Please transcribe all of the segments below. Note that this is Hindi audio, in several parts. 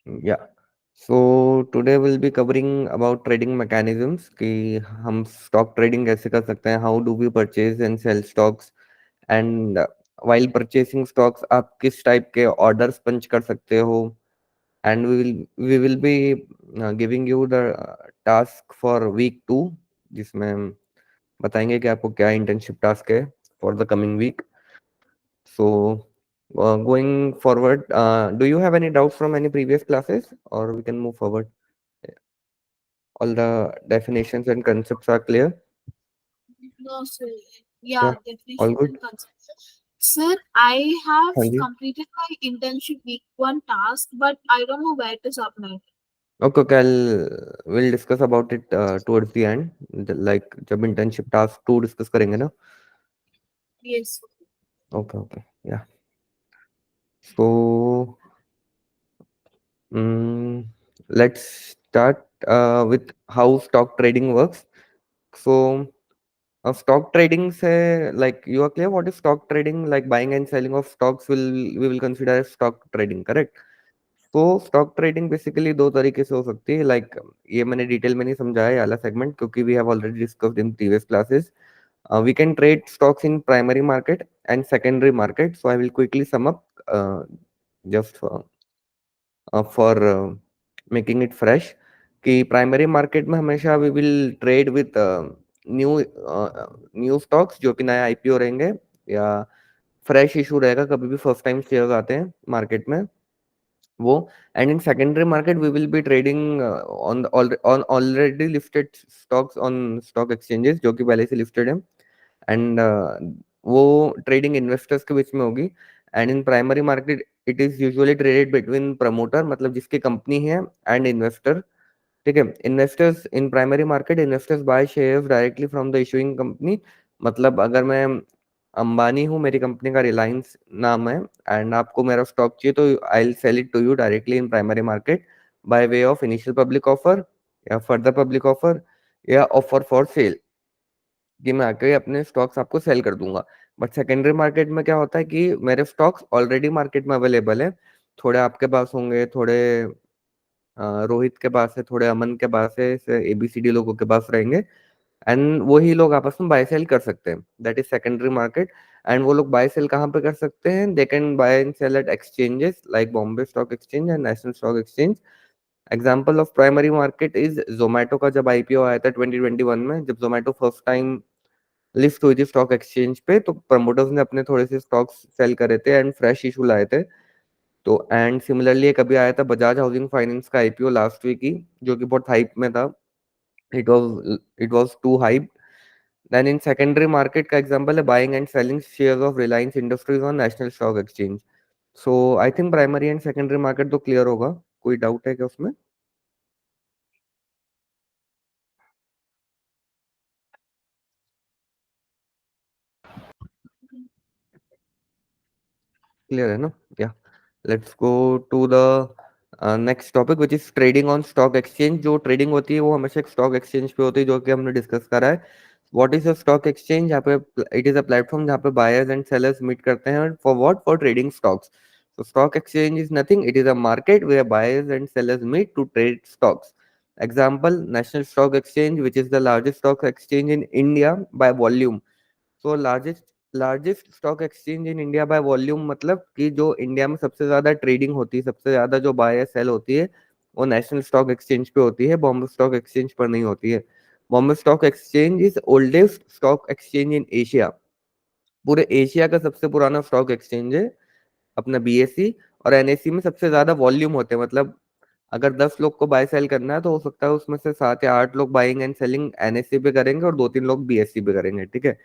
Yeah. So today we'll be covering about trading mechanisms कि हम stock trading कैसे कर सकते हैं, how do we purchase and sell stocks, and while purchasing stocks आप किस type के orders punch कर सकते हो, and we will be giving you the task for week 2 जिसमें हम बताएंगे कि आपको क्या internship task है for the coming week. So going forward, do you have any doubts from any previous classes, or we can move forward? All the definitions and concepts are clear? No, sir. Yeah, Yeah, all definitions good? and concepts. Sir, I have हाँ जी. completed my internship week one task, but I don't know where to submit. Okay, okay, we'll discuss about it towards the end. Like जब internship task 2 discuss करेंगे ना? Yes. Okay, okay, yeah. So mm, let's start with how stock trading works. So stock trading say, like, you are clear what is stock trading? Like buying and selling of stocks we will consider as stock trading, correct? तो स्टॉक ट्रेडिंग बेसिकली दो तरीके से हो सकती है. लाइक ये मैंने डिटेल में नहीं समझाया ये वाला सेगमेंट क्योंकि we have already discussed in previous classes. We can trade stocks in primary market and secondary market. So I will quickly sum up just for making it fresh कि प्राइमरी मार्केट में हमेशा we will trade with new new stocks जो कि नया आईपीओ रहेंगे या फ्रेश इशू रहेगा कभी भी फर्स्ट टाइम शेयर्स आते हैं मार्केट में वो. And in secondary market we will be trading on already listed stocks on stock exchanges जो कि पहले से लिस्टेड है. एंड वो ट्रेडिंग इन्वेस्टर्स के बीच में होगी. And in primary market it is usually traded between promoter मतलब जिसकी कंपनी है एंड इन्वेस्टर. ठीक है. Investors in primary market investors by shares directly from the issuing company. मतलब अगर मैं अंबानी हूँ, मेरी कंपनी का रिलायंस नाम है एंड आपको मेरा स्टॉक चाहिए तो I will sell it to you directly in primary market by way of initial public offer या फर्दर पब्लिक ऑफर या ऑफर फॉर सेल कि मैं आके अपने स्टॉक्स आपको सेल कर दूंगा. बट सेकेंडरी मार्केट में क्या होता है कि मेरे स्टॉक्स ऑलरेडी मार्केट में अवेलेबल है. थोड़े आपके पास होंगे, थोड़े रोहित के पास है, थोड़े अमन के पास है, एबीसीडी लोगों के पास रहेंगे एंड वही लोग आपस में बाय सेल कर सकते हैं. That is secondary market. And वो लोग बाय सेल कहाँ पे कर सकते हैं? They can buy and sell at exchanges like Bombay stock exchange and national stock exchange. Example of primary market is Zomato का जब आईपीओ आया था 2021 में, जब जोमेटो फर्स्ट टाइम लिस्ट हुई थी स्टॉक एक्सचेंज पे, तो प्रमोटर्स ने अपने थोड़े से स्टॉक्स सेल करे थे एंड फ्रेश इशू लाए थे. तो एंड सिमिलरली एक अभी आया था बजाज हाउसिंग फाइनेंस का आईपीओ लास्ट वीक ही, जो कि बहुत हाइप में था. It was too hype. Then in secondary market का एग्जांपल है buying and selling shares of Reliance industries on national stock exchange. So I think primary and secondary market तो क्लियर होगा. कोई डाउट है क्या उसमें? क्लियर है ना? या let's go to the next topic which is trading on stock exchange. जो ट्रेडिंग होती है वो हमेशा एक स्टॉक एक्सचेंज पे होती है जो कि हमने डिस्कस करा है. What is a stock exchange? यहाँ पे इट इज अ प्लेटफॉर्म जहाँ पे बायर्स एंड सेलर्स मीट करते हैं for what? For trading stocks. So stock exchange is nothing. It is a market where buyers and sellers meet to trade stocks. Example, National Stock Exchange, which is the largest stock exchange in India by volume. So largest stock exchange in India by volume मतलब कि जो इंडिया में सबसे ज्यादा ट्रेडिंग होती है, सबसे ज्यादा जो बाय या सेल होती है, वो नेशनल स्टॉक एक्सचेंज पे होती है, बॉम्बे स्टॉक एक्सचेंज पर नहीं होती है. Bombay stock exchange is oldest stock exchange in Asia. पूरे एशिया का सबसे पुराना स्टॉक एक्सचेंज है अपना बीएससी. और एनएससी में सबसे ज्यादा वॉल्यूम होते हैं. मतलब अगर 10 लोग को बाय सेल करना है तो हो सकता है उसमें से 7 या 8 लोग बाइंग एंड सेलिंग एनएससी पे करेंगे और 2-3 लोग बीएससी पे करेंगे. ठीक है.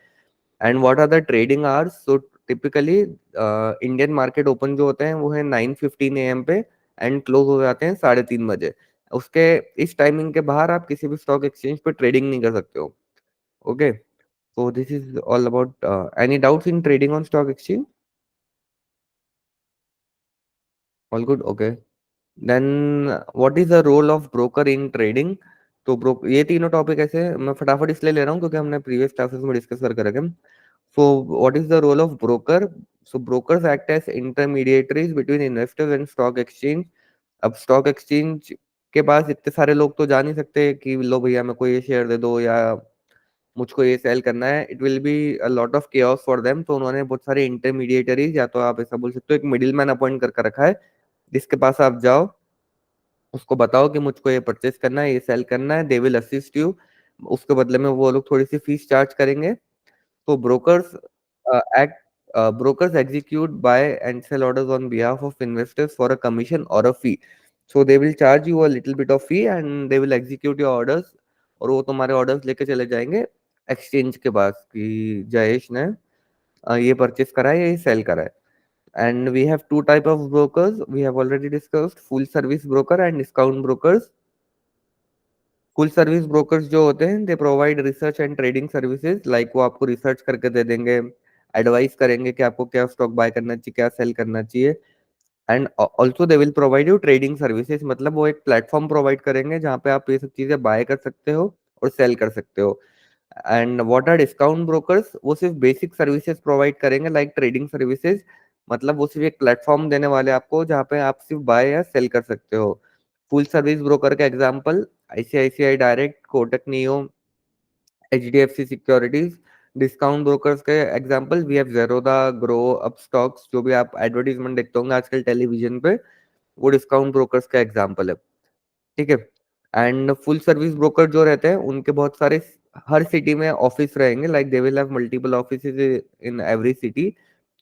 And what are the trading hours? So typically Indian market open जो होते हैं वो है 9:15 AM पे एंड क्लोज हो जाते हैं 3:30 बजे. उसके इस टाइमिंग के बाहर आप किसी भी स्टॉक एक्सचेंज पे ट्रेडिंग नहीं कर सकते हो. Okay. So this is all about. Any doubts in trading on stock exchange? All good. Okay. Then what is the role of broker in trading? तो ब्रो ये तीनों टॉपिक ऐसे मैं फटाफट इसलिए ले रहा हूँ क्योंकि हमने प्रीवियस क्लासेस में डिस्कस कर रखे. So, what is the role of broker? So, brokers act as intermediaries between investors and stock exchange. अब स्टॉक एक्सचेंज के पास इतने सारे लोग तो जा नहीं सकते कि लो भैया मेरे को ये शेयर दे दो या मुझको ये सेल करना है, it will be a lot of chaos for them. तो उन्होंने बहुत सारे इंटरमीडिएटरीज, या तो आप ऐसा बोल सकते हो एक मिडिल मैन अपॉइंट करके रखा है, जिसके पास आप जाओ, उसको बताओ कि मुझको ये परचेस करना है, ये सेल करना है, दे विल असिस्ट यू। उसके बदले में वो लोग थोड़ी सी फीस चार्ज करेंगे। So brokers execute buy and sell orders on behalf of investors for a commission or a fee. So they will charge you a little bit of fee and they will execute your orders, और वो तुम्हारे ऑर्डर्स लेके चले जाएंगे एक्सचेंज के पास कि जयेश ने ये परचेस करा है, ये सेल करा है। And we have two type of brokers. We have already discussed full service broker and discount brokers. Full service brokers जो होते हैं they provide research and trading services, like वो आपको रिसर्च करके दे देंगे, एडवाइस करेंगे कि आपको क्या स्टॉक बाय करना चाहिए, क्या सेल करना चाहिए। And also they will provide you trading services, मतलब वो एक प्लेटफॉर्म प्रोवाइड करेंगे जहाँ पे आप ये सब चीजें बाय कर सकते हो और सेल कर सकते हो। And what are discount brokers, वो सिर्फ बेसिक सर्विसेज प्रोवाइड करेंगे लाइक ट्रेडिंग सर्विसेज, मतलब वो सिर्फ एक प्लेटफॉर्म देने वाले आपको जहाँ पे आप सिर्फ बाय या सेल कर सकते हो। फुल सर्विस ब्रोकर का example ICICI direct, Kotak Neo, HDFC securities. Discount brokers के example we have Zerodha, Groww, Upstox, जो भी आप एडवर्टीजमेंट देखते होंगे आजकल टेलीविजन पे, वो डिस्काउंट ब्रोकर्स का एग्जांपल है। ठीक है। एंड फुल सर्विस ब्रोकर जो रहते हैं उनके बहुत सारे हर सिटी में ऑफिस रहेंगे, like they will have multiple offices in every city,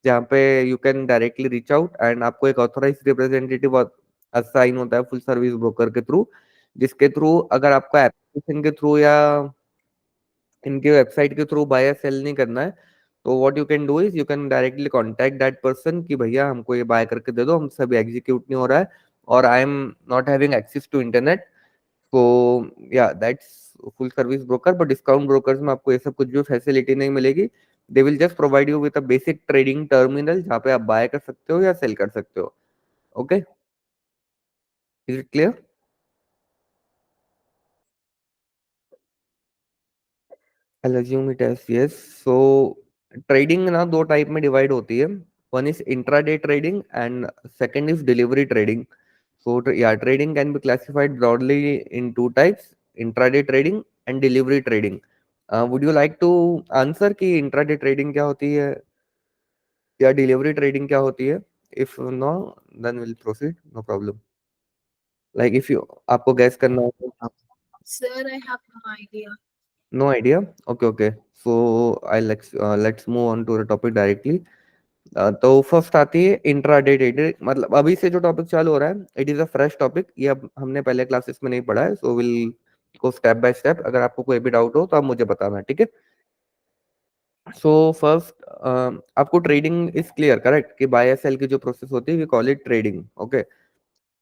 जहाँ पे you can directly reach out and आपको एक ऑथोराइज रिप्रेजेंटेटिव असाइन होता है फुल सर्विस ब्रोकर के थ्रू, जिसके थ्रू अगर आपको एप्लीकेशन के थ्रू या इनके वेबसाइट के थ्रू बाय या सेल नहीं करना है, तो what you can do is you can directly contact that person कि भैया हमको ये बाय करके दे दो, हम सब एग्जीक्यूट नहीं हो रहा है और I am not having access to internet. तो या that's full service broker. But discount brokers में आपको ये सब कुछ भी फैसिलिटी नहीं मिलेगी। They will just provide you with a basic trading terminal जहाँ पे आप बाय कर सकते हो या सेल कर सकते हो। Okay, is it clear? I'll assume it as yes. So trading ना दो टाइप में डिवाइड होती है, one is intraday trading and second is delivery trading. So yeah, trading can be classified broadly in two types, intraday trading and delivery trading. Would you like to answer कि intraday trading क्या होती है या delivery trading क्या होती है? If no, then we'll proceed. No problem. Like if you आपको guess करना हो तो Sir, I have no idea. no idea. Okay, okay. So let's move on to the topic directly. तो फर्स्ट आती है इंट्राडे ट्रेडिंग, मतलब अभी से जो टॉपिक चालू हो रहा है it is a fresh topic, ये अब हमने पहले क्लासेस में नहीं पढ़ा है। So will go step by step, अगर आपको कोई भी डाउट हो तो आप मुझे बताना, ठीक है। सो फर्स्ट आपको ट्रेडिंग इज क्लियर, करेक्ट, कि बाय सेल की जो प्रोसेस होती है we call it trading. Okay,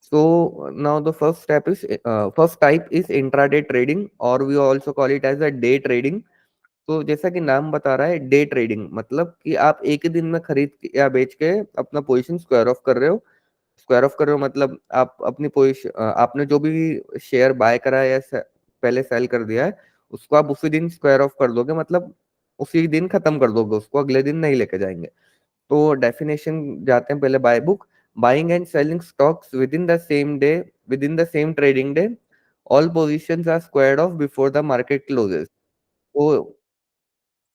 so now the first step is first type is intraday trading और we also call it as a day trading. तो जैसा कि नाम बता रहा है डे ट्रेडिंग, मतलब कि आप एक ही दिन में खरीद या बेच के अपना पोजीशन स्क्वायर ऑफ कर रहे हो। स्क्वायर ऑफ कर रहे हो मतलब आप अपनी पोजीशन, आपने जो भी शेयर बाय करा है या पहले सेल कर दिया है, उसको आप उसी दिन स्क्वायर ऑफ कर दोगे, मतलब उसी दिन खत्म कर दोगे उसको, अगले दिन नहीं लेके जाएंगे। तो डेफिनेशन जाते हैं पहले by book. Buying and selling stocks within the same day, within the same trading day, all position are squared off before the market closes. तो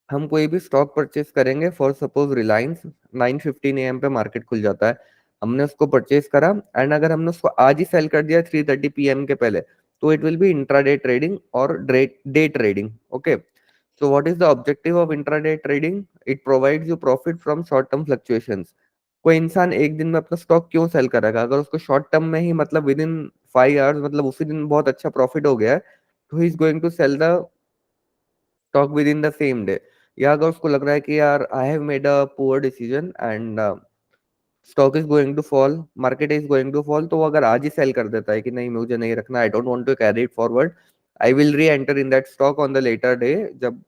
हम कोई भी स्टॉक परचेस करेंगे, फॉर सपोज रिलायंस 9:15 AM पे मार्केट खुल जाता है, हमने उसको परचेस करा एंड अगर हमने उसको आज ही सेल कर दिया 3:30 PM के पहले, तो it will be intraday trading और day trading. Okay, so what is the objective of intraday trading? It provides you profit from short term fluctuations. कोई इंसान एक दिन में अपना स्टॉक क्यों सेल करेगा? अगर उसको शॉर्ट टर्म में ही, मतलब विद इन 5 आवर्स, मतलब उसी दिन बहुत अच्छा प्रॉफिट हो गया है, तो he is going to sell the stock within the same day. या अगर उसको लग रहा है कि यार I have made a poor decision and stock is going to fall, market is going to fall, तो वो अगर आज ही सेल कर देता है कि नहीं मुझे नहीं रखना, I don't want to carry it forward, I will reenter in that stock on the later day, जब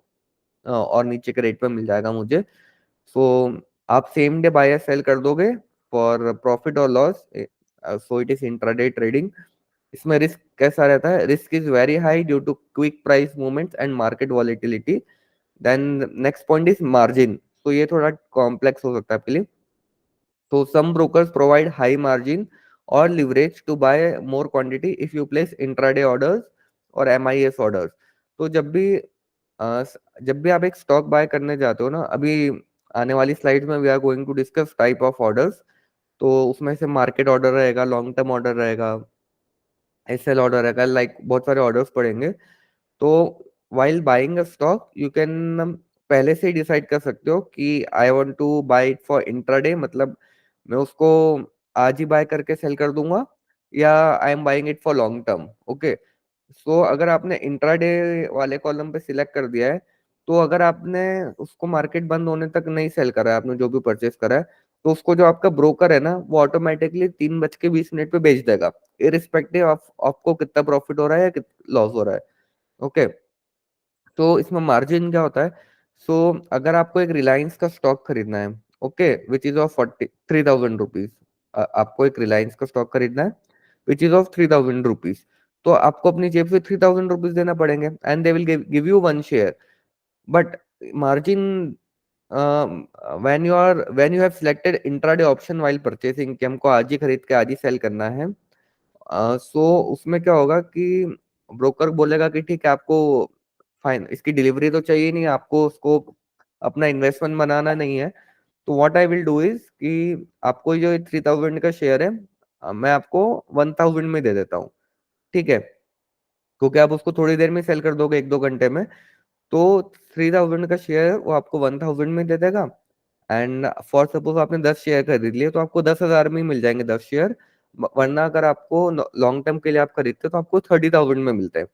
और नीचे के रेट पे मिल जाएगा मुझे। सो आप सेम डे बाय या सेल कर दोगे फॉर प्रॉफिट और loss. So it is intraday trading. इसमें रिस्क कैसा रहता है? Risk is very high due to quick price movements and market volatility. Then next point is margin. तो ये थोड़ा कॉम्प्लेक्स हो सकता है आपके लिए। तो some brokers provide high margin or leverage to buy more quantity if you place intraday orders और MIS orders। तो जब भी आप एक स्टॉक बाय करने जाते हो ना, अभी आने वाली स्लाइड्स में we are going to discuss type of orders. तो उसमें से मार्केट ऑर्डर रहेगा, लॉन्ग टर्म ऑर्डर रहेगा, SL ऑर्डर रहेगा, लाइक बहुत सारे ऑर्डर्स पड़ेंगे। तो while buying a stock you can पहले से ही डिसाइड कर सकते हो कि I want to buy it for intraday, मतलब मैं उसको आज ही बाय करके सेल कर दूंगा, या I am buying it for long term. Okay, so अगर आपने इंट्राडे वाले कॉलम पे सिलेक्ट कर दिया है, तो अगर आपने उसको मार्केट बंद होने तक नहीं सेल करा है, आपने जो भी परचेस करा है, तो उसको जो आपका ब्रोकर है ना, वो ऑटोमेटिकली 3:20 पे बेच देगा, इरिस्पेक्टिव ऑफ आपको कितना प्रॉफिट हो रहा है या लॉस हो रहा है। ओके, तो इसमें मार्जिन क्या होता है? सो अगर आपको एक रिलायंस का स्टॉक खरीदना है, okay, which is of 43,000 rupees, आपको एक रिलायंस का स्टॉक खरीदना है विच इज ऑफ 3,000 रुपीज, तो आपको अपनी जेब से 3,000 रुपीज देना पड़ेंगे and they will give you 1 share. But margin, when you have selected intraday option while purchasing, कि हमको आज ही खरीद के आज ही सेल करना है, सो उसमें क्या होगा कि ब्रोकर बोलेगा कि ठीक है, आपको फाइन इसकी डिलीवरी तो चाहिए नहीं, आपको उसको अपना इन्वेस्टमेंट बनाना नहीं है, तो what I will do is कि आपको जो 3,000 का शेयर है, मैं आपको 1,000 में दे देता हूँ। ठीक है, क्योंकि आप उसको थोड़ी देर में सेल कर दोगे, 1-2 घंटे में, तो 3,000 का शेयर वो आपको 1,000 में दे देगा। एंड फॉर सपोज आपने 10 शेयर खरीद लिए, तो आपको 10,000 में ही मिल जाएंगे 10 शेयर। वरना अगर आपको लॉन्ग टर्म के लिए आप खरीदते हो, तो आपको 30,000 में मिलते हैं।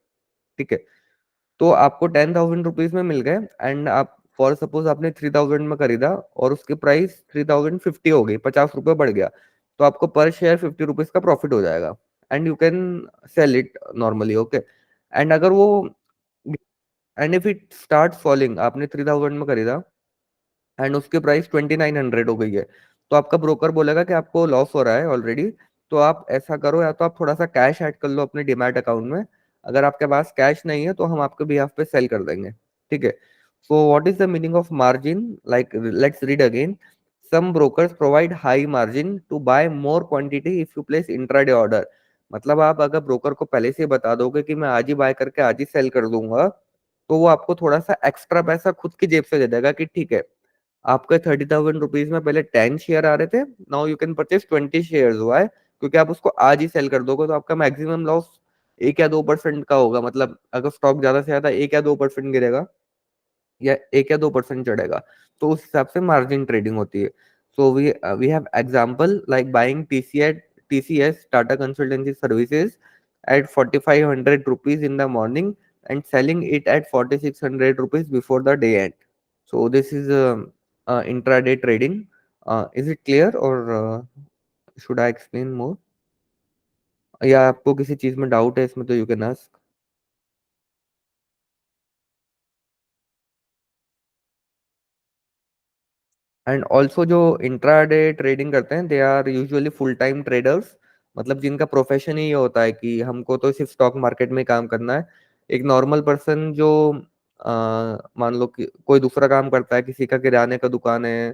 ठीक है, तो आपको 10,000 रुपीज में मिल गए, एंड आप फॉर सपोज आपने 3,000 में खरीदा और उसकी प्राइस 3,050 हो गई, 50 रुपये बढ़ गया, तो आपको पर शेयर 50 रुपीज का प्रॉफिट हो जाएगा, and you can sell it normally. Okay, and अगर वो and if it start falling, आपने 3,000 में खरीदा एंड उसकी प्राइस 2,900 हो गई है, तो आपका ब्रोकर बोलेगा कि आपको लॉस हो रहा है ऑलरेडी, तो आप ऐसा करो, या तो आप थोड़ा सा कैश ऐड कर लो अपने डिमैट अकाउंट में, अगर आपके पास कैश नहीं है तो हम आपके बिहाफ पे सेल कर देंगे। ठीक है, so what is the meaning of margin, like let's read again. Some brokers provide high margin to buy more quantity if you place intraday order. मतलब आप अगर ब्रोकर को पहले से बता दोगे कि मैं आज ही बाय करके आज ही सेल कर दूंगा, तो वो आपको थोड़ा सा एक्स्ट्रा पैसा खुद की जेब से दे देगा कि ठीक है, आपके 30,000 रुपीज में पहले 10 शेयर आ रहे थे, now you can purchase 20 share. हुआ है क्योंकि आप उसको आज ही सेल कर दोगे, तो आपका मैक्सिमम लॉस 1 या 2% का होगा, मतलब अगर स्टॉक ज्यादा से ज्यादा 1 या 2% गिरेगा या 1 या 2% चढ़ेगा, तो उस हिसाब से मार्जिन ट्रेडिंग होती है। So we have example like buying TCS Tata consultancy services at 4,500 rupees in the morning and selling it at 4,600 rupees before the day end. So this is intraday trading. Is it clear or should I explain more? या आपको किसी चीज में डाउट है इसमें, तो you can ask. And also जो इंट्राडे ट्रेडिंग करते हैं, they are usually full time traders, मतलब जिनका प्रोफेशन ही ये होता है कि हमको तो सिर्फ स्टॉक मार्केट में काम करना है। एक नॉर्मल पर्सन जो मान लो कि कोई दूसरा काम करता है, किसी का किराने का दुकान है,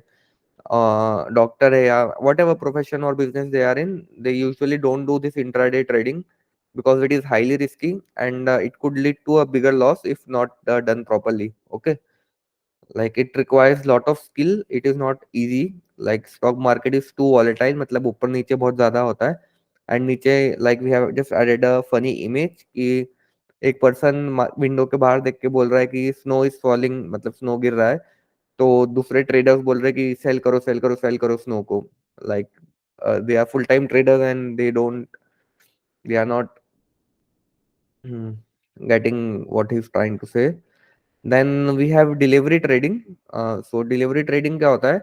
डॉक्टर है, या वट एवर प्रोफेशन और business they are in, they usually don't do this intraday trading because it is highly risky and it could lead to a bigger loss if not done properly. Okay, like it requires lot of skill, it is not easy, like stock market is too volatile, मतलब ऊपर नीचे बहुत ज्यादा होता है। एंड नीचे like we have just added a funny image कि एक पर्सन विंडो के बाहर देख के बोल रहा है कि स्नो इज फॉलिंग, मतलब स्नो गिर रहा है, तो दूसरे ट्रेडर्स बोल रहे हैं कि सेल करो सेल करो सेल करो स्नो को, like they are full time traders and they are not getting what he's trying to say. Then we have delivery trading. So delivery trading क्या होता है?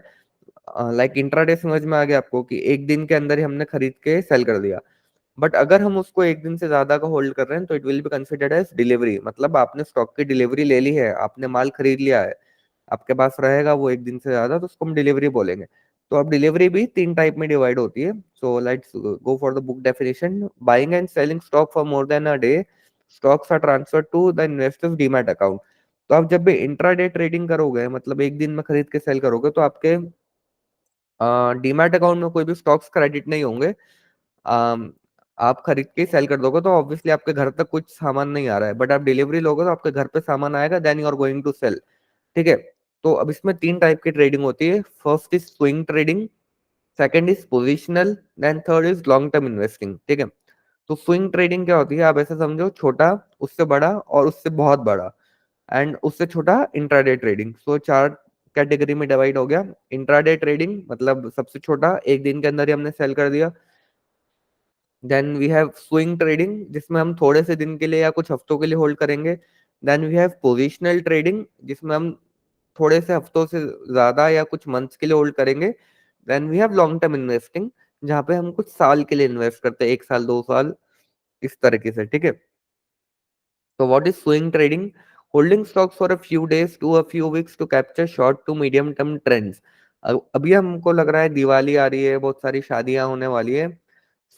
लाइक इंट्राडे समझ में आ गया आपको कि एक दिन के अंदर ही हमने खरीद के सेल कर दिया। बट अगर हम उसको एक दिन से ज्यादा का होल्ड कर रहे हैं, तो it will be considered as delivery, मतलब आपने स्टॉक की डिलीवरी ले ली है, आपने माल खरीद लिया है, आपके पास रहेगा वो एक दिन से ज्यादा, तो उसको हम डिलीवरी बोलेंगे। तो अब डिलीवरी भी 3 टाइप में डिवाइड होती है। So let's go for the book definition. Buying and selling stock for more than a day, stocks are transfer to the investors demat account. तो आप जब भी इंट्राडे ट्रेडिंग करोगे, मतलब एक दिन में खरीद के सेल करोगे, तो आपके डीमैट अकाउंट में कोई भी स्टॉक्स क्रेडिट नहीं होंगे, आम, आप खरीद के सेल कर दोगे तो ऑब्वियसली आपके घर तक कुछ सामान नहीं आ रहा है, बट आप डिलीवरी लोगे तो आपके घर पे सामान आएगा, then you are going to sell. ठीक है। तो अब इसमें तीन टाइप की ट्रेडिंग होती है। First is swing trading, second is positional, then third is long term investing. ठीक है। तो स्विंग ट्रेडिंग क्या होती है, आप ऐसे समझो, छोटा, उससे बड़ा और उससे बहुत बड़ा, एंड उससे छोटा इंट्राडे ट्रेडिंग। सो चार कैटेगरी में डिवाइड हो गया। इंट्राडे ट्रेडिंग मतलब सबसे छोटा, एक दिन के अंदर ही हमने सेल कर दिया। Then we have swing trading, जिसमें हम थोड़े से दिन के लिए या कुछ हफ्तों के लिए होल्ड करेंगे। Then we have positional trading, जिसमें हम थोड़े से हफ्तों से ज्यादा या कुछ मंथ्स के लिए होल्ड करेंगे। Then we have long term investing, जहाँ पे हम कुछ साल के लिए इन्वेस्ट करते हैं, 1 साल 2 साल, इस तरीके से। ठीक है। So what is swing trading? Holding stocks for a few days to a few weeks to capture short to medium term trends. अभी हमको लग रहा है दिवाली आ रही है, बहुत सारी शादियां होने वाली है।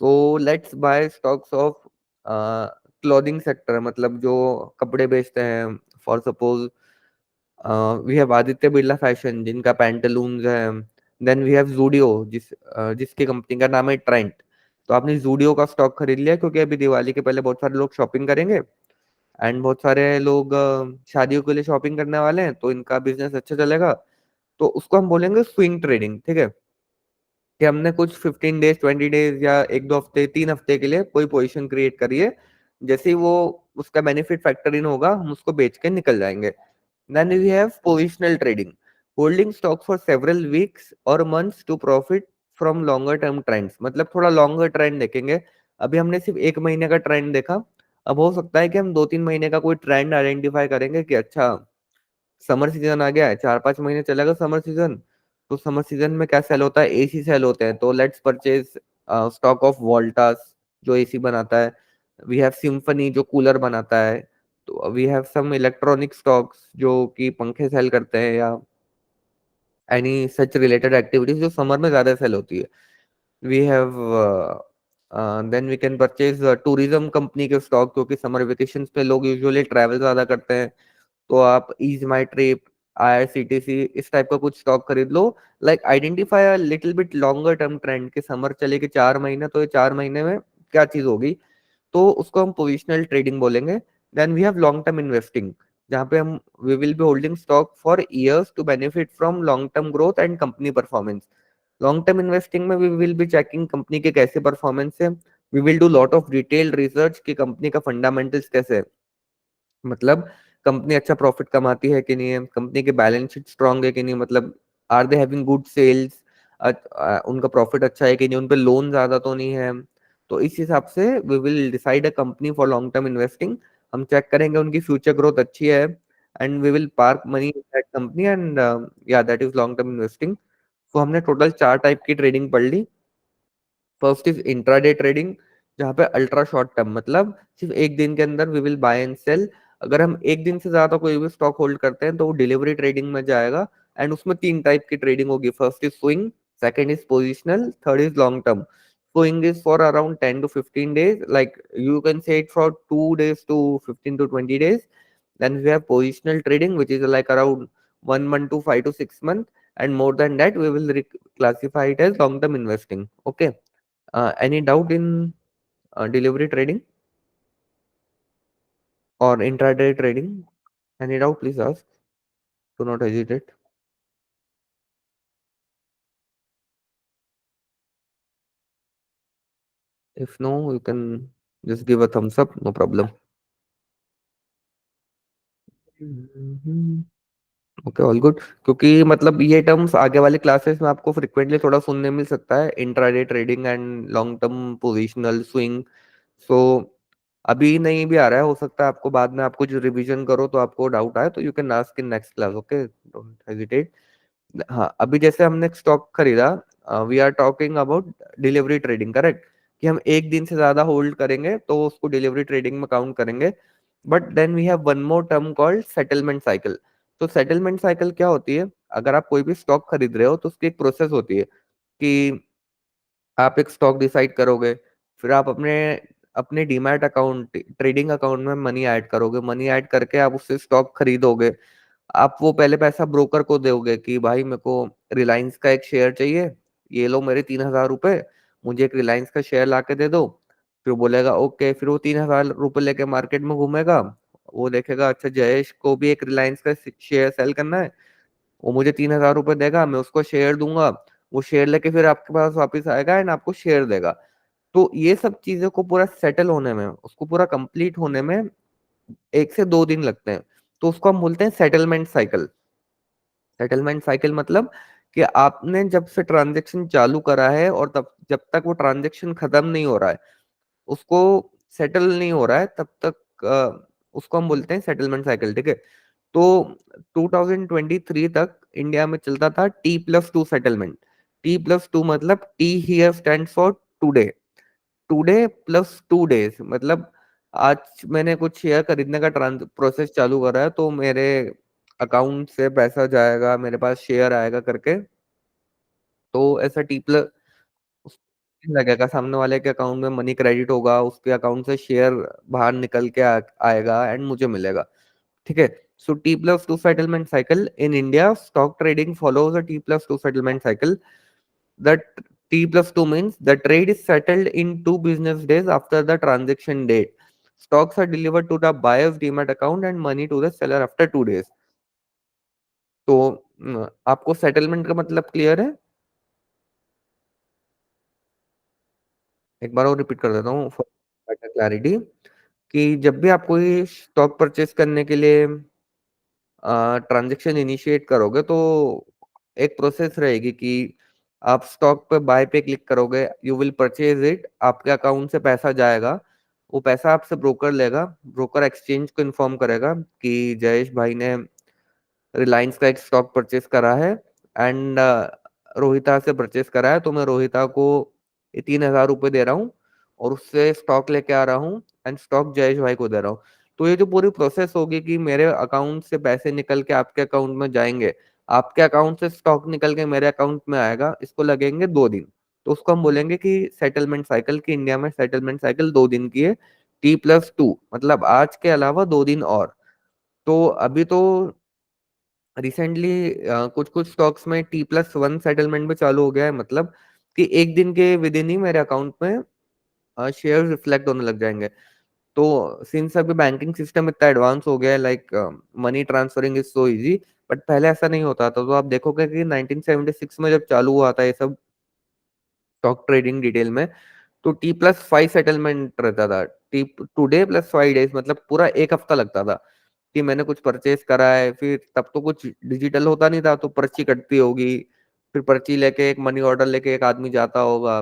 So let's buy stocks of clothing sector, मतलब जो कपड़े बेचते हैं। For suppose we have Aditya Birla fashion, जिनका पैंटलून्स है। देन वी हैव जूडियो, जिसकी कंपनी का नाम है ट्रेंट। तो आपने जूडियो का स्टॉक खरीद लिया, क्योंकि अभी दिवाली के पहले बहुत सारे लोग शॉपिंग करेंगे, एंड बहुत सारे लोग शादियों के लिए शॉपिंग करने वाले हैं, तो इनका बिजनेस अच्छा चलेगा। तो उसको हम बोलेंगे स्विंग ट्रेडिंग। ठीक है। कि हमने कुछ 15 डेज, 20 डेज या एक दो हफ्ते, 3 हफ्ते के लिए कोई पोजीशन क्रिएट करी है। जैसे ही वो उसका बेनिफिट फैक्टर इन होगा, हम उसको बेच के निकल जाएंगे। Then we have positional trading, holding stock for several weeks और months to profit from longer term trends. मतलब थोड़ा लॉन्गर ट्रेंड देखेंगे। अभी हमने सिर्फ 1 महीने का ट्रेंड देखा, अब हो सकता है कि हम 2-3 महीने का कोई ट्रेंड आइडेंटिफाई करेंगे कि अच्छा, समर सीजन आ गया है, 4-5 महीने चलेगा समर सीजन। तो समर सीजन में क्या सेल होता है, एसी सेल होते हैं, तो let's purchase stock of Voltas, जो एसी बनाता है। वी हैव सिम्फनी, जो कूलर बनाता है। तो we have some electronic stocks जो कि पंखे सेल करते हैं, या एनी सच रिलेटेड एक्टिविटीज जो समर में ज्यादा सेल होती है। We have then we can purchase tourism company के स्टॉक, क्योंकि समर वेकेशन पे लोग यूजुअली ट्रैवल ज्यादा करते हैं। तो आप ईज माई ट्रिप, आईआरसीटीसी, इस टाइप का कुछ स्टॉक खरीद लो। Like identify a little bit longer term trend, के समर चलेगी 4 महीने, तो ये 4 महीने में क्या चीज होगी, तो उसको हम पोजिशनल ट्रेडिंग बोलेंगे। Then we have long term investing, जहाँ पे हम we will be holding stock for years to benefit from long term growth and company performance. Long term investing में we will be checking company के कैसे परफॉर्मेंस है। We will do lot of detailed research कि कंपनी का फंडामेंटल्स कैसे है। मतलब कंपनी अच्छा प्रॉफिट कमाती है कि नहीं है, कंपनी के बैलेंस शीट स्ट्रांग है कि नहीं, मतलब are they having good sales, उनका प्रॉफिट अच्छा है कि नहीं, उन पे लोन ज्यादा तो नहीं है। तो इस हिसाब से we will decide a company for long term investing. हम चेक करेंगे उनकी फ्यूचर ग्रोथ अच्छी है, and we will park money in that company, and yeah that is long term investing. तो हमने टोटल 4 टाइप की ट्रेडिंग पढ़ ली। फर्स्ट इज इंट्राडे ट्रेडिंग, जहाँ पे अल्ट्रा शॉर्ट टर्म, मतलब सिर्फ एक दिन के अंदर we will buy and sell. अगर हम एक दिन से ज्यादा कोई भी स्टॉक होल्ड करते हैं तो वो डिलीवरी ट्रेडिंग में जाएगा। एंड उसमें 3 टाइप की ट्रेडिंग होगी। First is swing, second is positional, third is long term. Swing is for around 10 to 15 days, like you can say it for 2 days to 15 to 20 days. Then we have positional trading, which is like around 1 month to 5 to 6 months, and more than that we will classify it as long term investing. Okay. Any doubt in delivery trading or intraday trading? Any doubt, please ask. Do not hesitate. If no, you can just give a thumbs up. No problem. Okay, all good. क्योंकि मतलब ये टर्म्स आगे वाले क्लासेस में आपको फ्रिक्वेंटली थोड़ा सुनने मिल सकता है, intraday trading and long term positional swing. So अभी नहीं भी आ रहा है, हो सकता है आपको बाद में, आपको जो रिवीजन करो तो आपको डाउट आए, तो you can ask in next class. Okay, don't hesitate. हाँ, अभी जैसे हमने स्टॉक खरीदा, we are talking about delivery trading, correct. कि हम एक दिन से ज्यादा होल्ड करेंगे तो उसको डिलीवरी ट्रेडिंग में काउंट करेंगे। But then we have one more term called settlement cycle. तो सेटलमेंट साइकिल क्या होती है, अगर आप कोई भी स्टॉक खरीद रहे हो तो उसकी एक प्रोसेस होती है कि आप एक स्टॉक डिसाइड करोगे, फिर आप अपने अपने डीमैट अकाउंट, ट्रेडिंग अकाउंट में मनी ऐड करोगे, मनी ऐड करके आप उससे स्टॉक खरीदोगे। आप वो पहले पैसा ब्रोकर को दोगे कि भाई मेरे को रिलायंस का एक शेयर चाहिए, ये लो मेरे 3,000 रुपए। मुझे एक रिलायंस का शेयर ला के दे दो। फिर वो बोलेगा ओके, फिर वो 3,000 रुपये लेके मार्केट में घूमेगा। वो देखेगा अच्छा जयेश को भी एक रिलायंस का शेयर सेल करना है, वो मुझे 3,000 रुपये देगा, मैं उसको शेयर दूंगा। वो शेयर लेके फिर आपके पास वापस आएगा एंड आपको शेयर देगा। तो ये सब चीजों को पूरा सेटल होने में, उसको पूरा कंप्लीट होने में 1 से 2 दिन लगते हैं। तो उसको हम बोलते हैं सेटलमेंट साइकिल। सेटलमेंट साइकिल मतलब कि आपने जब से ट्रांजेक्शन चालू करा है और तब जब तक वो ट्रांजेक्शन खत्म नहीं हो रहा है, उसको सेटल नहीं हो रहा है, तब तक उसको हम बोलते हैं सेटलमेंट साइकिल। ठीक है। तो 2023 तक इंडिया में चलता था T+2 सेटलमेंट। T+2 मतलब T here stand for today. Today plus 2 days मतलब आज मैंने कुछ शेयर खरीदने का ट्रांस प्रोसेस चालू करा है तो मेरे अकाउंट से पैसा जाएगा, मेरे पास शेयर आएगा करके। तो ऐसा टी प्लस लगेगा, सामने वाले के अकाउंट में मनी क्रेडिट होगा, उसके अकाउंट से शेयर बाहर निकल के आएगा एंड मुझे मिलेगा। ठीक है। सो T+2 settlement cycle in India, stock trading follows a T+2 settlement cycle. That T+2 means the trade is settled in 2 business days after the transaction date. Stocks are delivered to the buyer's demat account and money to the seller after 2 days. तो आपको सेटलमेंट का मतलब क्लियर है? एक बार और रिपीट कर देता हूँ फॉर बेटर क्लैरिटी, कि जब भी आप कोई स्टॉक परचेस करने के लिए ट्रांजेक्शन इनिशिएट करोगे तो एक प्रोसेस रहेगी कि आप स्टॉक पे बाय पे क्लिक करोगे, यू विल परचेज इट, आपके अकाउंट से पैसा जाएगा। वो पैसा आपसे ब्रोकर लेगा, ब्रोकर एक्सचेंज को इन्फॉर्म करेगा कि जयेश भाई ने रिलायंस का एक स्टॉक परचेस करा है एंड रोहिता से परचेस करा है, तो मैं रोहिता को 3,000 रुपये दे रहा हूँ और उससे स्टॉक लेके आ रहा हूँ एंड स्टॉक जयेश भाई को दे रहा हूँ। तो ये जो पूरी प्रोसेस होगी कि मेरे अकाउंट से पैसे निकल के आपके अकाउंट में जाएंगे, आपके अकाउंट से स्टॉक निकल के मेरे अकाउंट में आएगा, इसको लगेंगे 2 दिन। तो उसको हम बोलेंगे कि सेटलमेंट साइकिल, की इंडिया में सेटलमेंट साइकिल 2 दिन की है। T+2 मतलब आज के अलावा 2 दिन और। तो अभी तो रिसेंटली कुछ कुछ स्टॉक्स में T+1 सेटलमेंट भी चालू हो गया है, मतलब कि एक दिन के विद इन ही मेरे अकाउंट में शेयर रिफ्लेक्ट होने लग जाएंगे। तो सिंस अभी बैंकिंग सिस्टम इतना एडवांस हो गया है, like money transferring is so easy, but पहले ऐसा नहीं होता था। तो आप देखोगे कि 1976 में जब चालू हुआ था ये सब स्टॉक ट्रेडिंग डिटेल में, तो T+5 सेटलमेंट रहता था। टी टूडे प्लस 5 डेज मतलब पूरा एक हफ्ता लगता था कि मैंने कुछ परचेज करा है। फिर तब तो कुछ डिजिटल होता नहीं था, तो पर्ची कटती होगी, फिर पर्ची लेके एक मनी ऑर्डर लेके एक आदमी जाता होगा,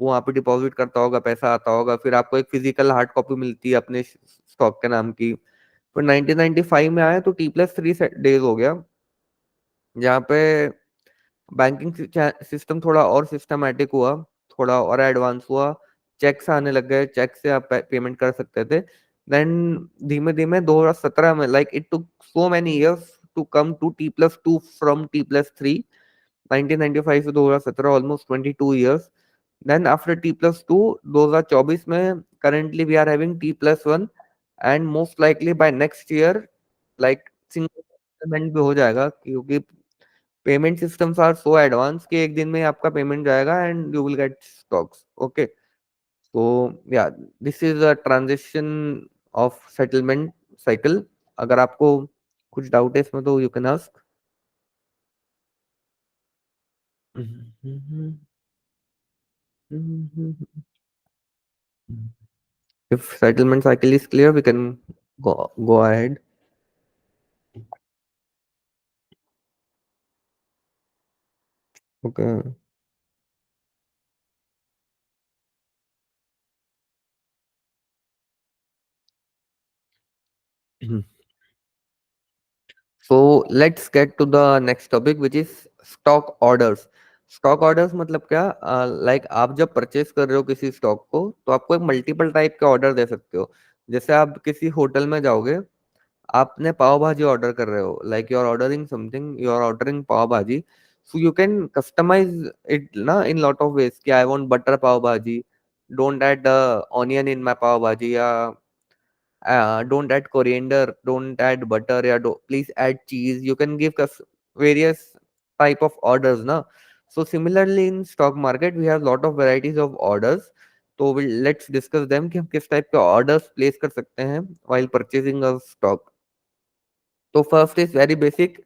वो वहां पे डिपॉजिट करता होगा, पैसा आता होगा, फिर आपको एक फिजिकल हार्ड कॉपी मिलती है अपने स्टॉक के नाम की। फिर 1995 में आया तो T+3 डेज हो गया, जहाँ पे बैंकिंग सिस्टम थोड़ा और सिस्टमैटिक हुआ, थोड़ा और एडवांस हुआ। चेक्स आने लग गए, चेक से आप पेमेंट कर सकते थे। देन धीमे धीमे 2017 में, like it took so many years to come to T+2 from T+3। 1995 से 2017 almost 22 years. Then after T+2 2024 में currently we are having T+1 and most likely by next year like single payment भी हो जाएगा, क्योंकि payment systems are so advance कि एक दिन में आपका पेमेंट जाएगा and you will get stocks. Okay. So yeah this is a transition of settlement cycle. अगर आपको कुछ डाउट है इसमें तो you can ask. If settlement cycle is clear, we can go ahead. Okay. So let's get to the next topic, which is stock orders. Stock orders मतलब क्या? लाइक आप जब परचेस कर रहे हो किसी स्टॉक को, तो आपको एक मल्टीपल टाइप के ऑर्डर दे सकते हो। जैसे आप किसी होटल में जाओगे, आपने पाव भाजी ऑर्डर कर रहे हो, like you are ordering something, you are ordering pav bhaji. So you can customize it ना इन लॉट ऑफ वेज, कि I want butter pav bhaji, don't add onion in my pav bhaji, yeah don't add coriander, don't add butter, या please add cheese. You can give various type of orders ना. So similarly in stock market we have lot of varieties of orders. तो let's discuss them कि हम किस टाइप के orders place कर सकते हैं while purchasing a stock. तो first is very basic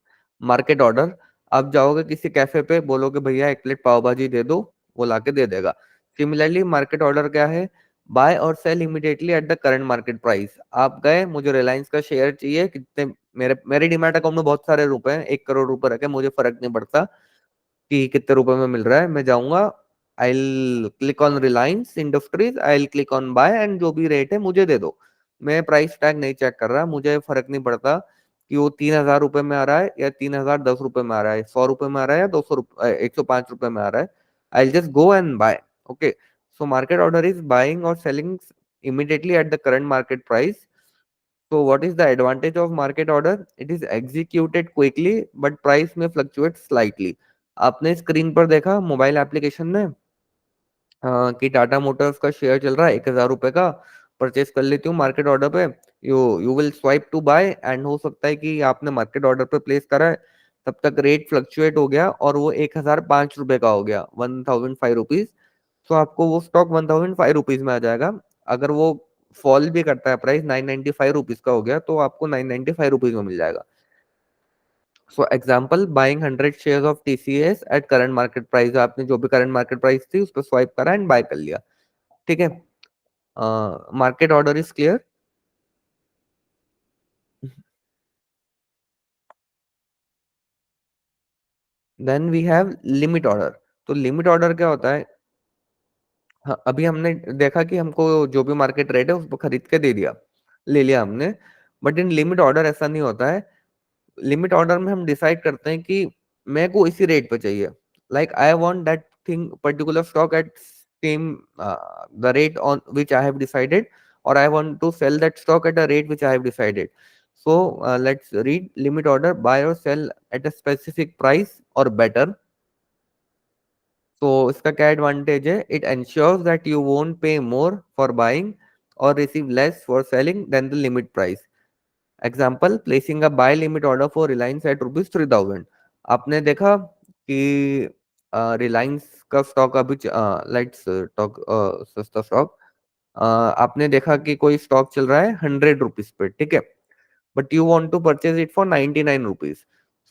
market order. आप जाओगे किसी कैफे पे, बोलोगे भैया एक प्लेट पाव भाजी दे दो, वो लाके दे देगा. सिमिलरली मार्केट ऑर्डर क्या है? बाय और sell immediately at the current market price. आप गए, मुझे रिलायंस का शेयर चाहिए, कितने मेरे मेरे डीमैट अकाउंट में बहुत सारे रुपए हैं, 1 करोड़ रुपए रखे, मुझे फर्क नहीं पड़ता कि कितने रुपए में मिल रहा है. मैं जाऊंगा, I click on Reliance industries, I click on buy and जो भी रेट है मुझे दे दो. मैं प्राइस टैग नहीं चेक कर रहा, मुझे फर्क नहीं पड़ता कि वो 3,000 रुपए में आ रहा है या 3,010 रुपए में आ रहा है, 100 रुपए में आ रहा है या 200 रुपए 105 रुपए में आ रहा है. I just go and buy. Okay. So market order is buying और selling immediately at the current market price. So what is the advantage of market order? It is executed quickly but price may fluctuate slightly. आपने स्क्रीन पर देखा मोबाइल एप्लीकेशन में कि टाटा मोटर्स का शेयर चल रहा है 1,000 रुपए का, परचेज कर लेती हूँ मार्केट ऑर्डर पे. You you will swipe to buy and हो सकता है कि आपने मार्केट ऑर्डर पे प्लेस करा है, तब तक रेट फ्लक्चुएट हो गया और वो 1,005 रुपए का हो गया, 1,005 रुपीज. तो आपको वो स्टॉक 1,005 रुपीज में आ जाएगा. अगर वो फॉल भी करता है प्राइस 995 रुपीज का हो गया, तो आपको 995 रुपीज में मिल जाएगा. So example, buying 100 share of TCS at current market price. आपने जो भी करंट मार्केट प्राइस थी उस पर स्वाइप करा एंड बाय कर लिया. ठीक है. Market order is clear. Then we have limit order. तो लिमिट ऑर्डर क्या होता है? हाँ, अभी हमने देखा कि हमको जो भी मार्केट रेट है उसको खरीद के दे दिया, ले लिया हमने. बट इन लिमिट ऑर्डर ऐसा नहीं होता है. लिमिट ऑर्डर में हम डिसाइड करते हैं कि मेरे को इसी रेट पे चाहिए. Like I want that thing particular stock at same the rate on which I have decided, और I want to sell that stock at a rate which I have decided. So let's read limit order. Buy और sell at a specific price और बेटर. तो इसका क्या एडवांटेज है? It ensures that you won't pay more for buying और receive less for selling than the limit price. Example, placing a buy limit order for Reliance at rupees 3,000. आपने देखा कि रिलायंस का स्टॉक अभी, लेट्स टॉक सस्ता स्टॉक, आपने देखा कि कोई स्टॉक चल रहा है 100 रुपीज पे. ठीक है. But you want to purchase it for 99 rupees.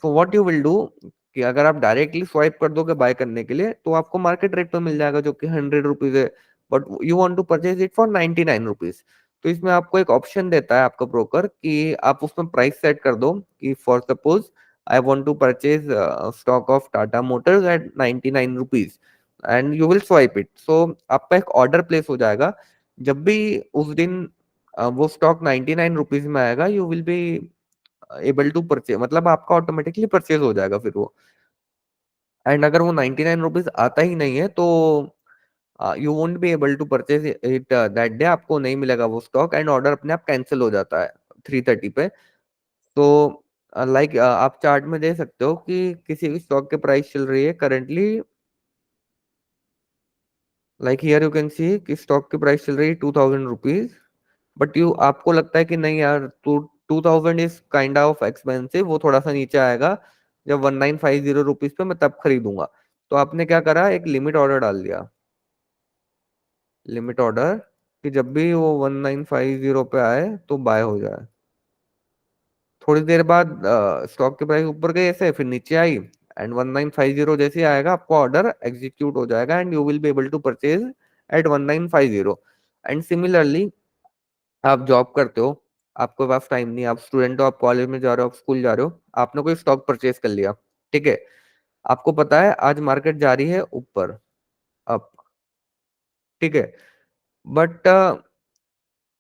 So what you will do कि अगर आप डायरेक्टली स्वाइप कर दोगे बाय करने के लिए, तो आपको मार्केट रेट पे मिल जाएगा जो कि 100 रुपीज है. But you want to purchase it for 99 rupees. तो इसमें आपको एक ऑप्शन देता है आपका ब्रोकर कि आप उसमें प्राइस सेट कर दो कि for suppose I want to purchase stock of Tata Motors at 99 rupees and you will swipe it. So आपका एक ऑर्डर प्लेस हो जाएगा. जब भी उस दिन वो स्टॉक 99 रुपीज में आएगा, you will be able to purchase, मतलब आपका ऑटोमेटिकली परचेज हो जाएगा फिर वो. एंड अगर वो 99 रुपीज आता ही नहीं है, तो you won't be able to purchase it that day. आपको नहीं मिलेगा वो स्टॉक एंड ऑर्डर अपने आप कैंसिल हो जाता है 3:30 पे. तो लाइक आप चार्ट में देख सकते हो कि किसी भी स्टॉक के प्राइस चल रही है currently. Like here you can see कि स्टॉक की प्राइस चल रही है 2,000 रुपीज. बट यू आपको लगता है कि नहीं यार, 2,000 इज काइंड ऑफ एक्सपेंसिव, वो थोड़ा सा नीचे आएगा जब 1,950 रुपीज पे मैं तब खरीदूंगा. तो आपने क्या करा, एक लिमिट ऑर्डर डाल दिया. लिमिट ऑर्डर कि जब भी वो 1,950 पे आए तो बाय हो जाए. थोड़ी देर बाद स्टॉक की प्राइस ऊपर गई ऐसे, फिर नीचे आई एंड 1,950 जैसे ही आएगा आपको ऑर्डर एग्जीक्यूट हो जाएगा and you will be able to purchase at 1,950. And similarly आप जॉब करते हो, आपके पास टाइम नहीं, आप स्टूडेंट हो, आप कॉलेज में जा रहे हो, आप स्कूल जा रहे हो, आपने कोई स्टॉक परचेज कर लिया. ठीक है. आपको पता है आज मार्केट जा रही है ऊपर, अप. ठीक है. बट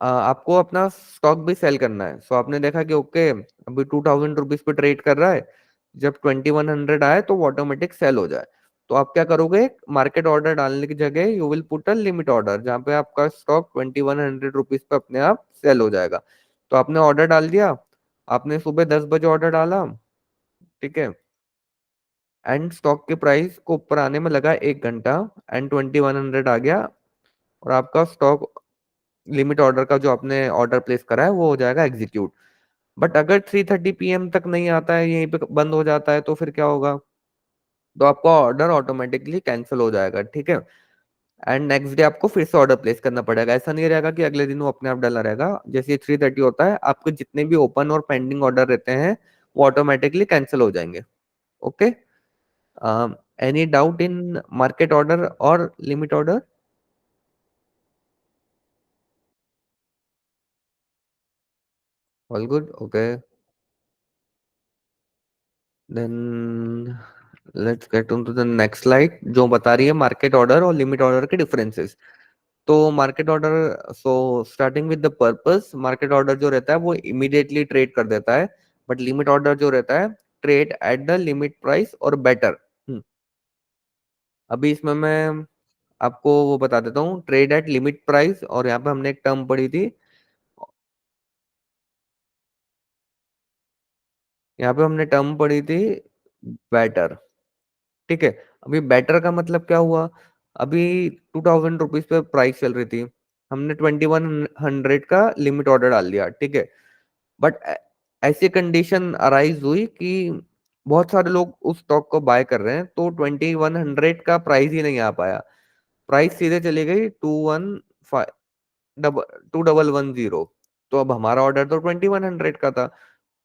आपको अपना स्टॉक भी सेल करना है. सो आपने देखा कि ओके अभी 2,000 रुपीज पे ट्रेड कर रहा है, जब 2,100 आए तो वो ऑटोमेटिक सेल हो जाए. तो आप क्या करोगे, मार्केट ऑर्डर डालने की जगह you will put a limit order, जहाँ पे आपका स्टॉक 2,100 रुपीज पे अपने आप सेल हो जाएगा. तो आपने ऑर्डर डाल दिया, आपने सुबह 10 बजे ऑर्डर डाला. ठीक है. एंड स्टॉक के प्राइस को ऊपर आने में लगा 1 घंटा एंड 2,100 आ गया, और आपका स्टॉक लिमिट ऑर्डर का जो आपने ऑर्डर प्लेस करा है वो हो जाएगा एग्जीक्यूट. बट अगर 3:30 PM तक नहीं आता है, यहीं पे बंद हो जाता है, तो फिर क्या होगा? तो आपका ऑर्डर ऑटोमेटिकली कैंसिल हो जाएगा, ठीक है। एंड नेक्स्ट डे आपको फिर से ऑर्डर प्लेस करना पड़ेगा, ऐसा नहीं रहेगा कि अगले दिन वो अपने आप डला रहेगा। जैसे 3:30 होता है, आपके जितने भी ओपन और पेंडिंग ऑर्डर रहते हैं वो ऑटोमेटिकली कैंसिल हो जाएंगे। Okay. Any doubt in market order और limit order? All good, okay. Then let's get on to the next slide, जो बता रही है मार्केट ऑर्डर और लिमिट ऑर्डर के डिफरेंसेस। तो market order, so starting with the purpose, market order जो रहता है वो इमीडिएटली ट्रेड कर देता है, बट लिमिट ऑर्डर जो रहता है trade at the limit price और बेटर। अभी इसमें मैं आपको वो बता देता हूँ, ट्रेड एट लिमिट प्राइस, और यहाँ पे हमने एक टर्म पढ़ी थी, यहाँ पे हमने टर्म पढ़ी थी बेटर, ठीक है। अभी बेटर का मतलब क्या हुआ? अभी 2000 रुपीज पे प्राइस चल रही थी, हमने 2100 का लिमिट ऑर्डर डाल दिया, ठीक है। बट ऐसी कंडीशन अराइज हुई कि बहुत सारे लोग उस स्टॉक को बाय कर रहे हैं, तो 2100 का प्राइस ही नहीं आ पाया, प्राइस सीधे चली गई 215, 2110। तो अब हमारा ऑर्डर तो 2100 का था,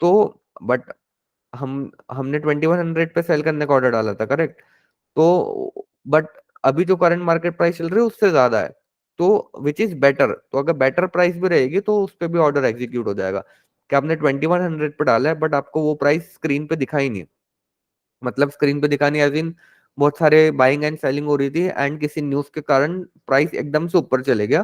तो बट हमने 2100 पे सेल करने का ऑर्डर डाला था, करेक्ट। तो बट अभी जो करंट मार्केट प्राइस चल रही है उससे ज्यादा है, तो विच इज बेटर। तो अगर बेटर प्राइस भी रहेगी तो उस पे भी ऑर्डर एग्जीक्यूट हो जाएगा। कि आपने 2100 पे डाला है, बट आपको वो प्राइस स्क्रीन पे दिखाई नहीं, मतलब स्क्रीन पे दिखानी एज इन बहुत सारे बाइंग एंड सेलिंग हो रही थी, एंड किसी न्यूज के कारण प्राइस एकदम से ऊपर चले गया,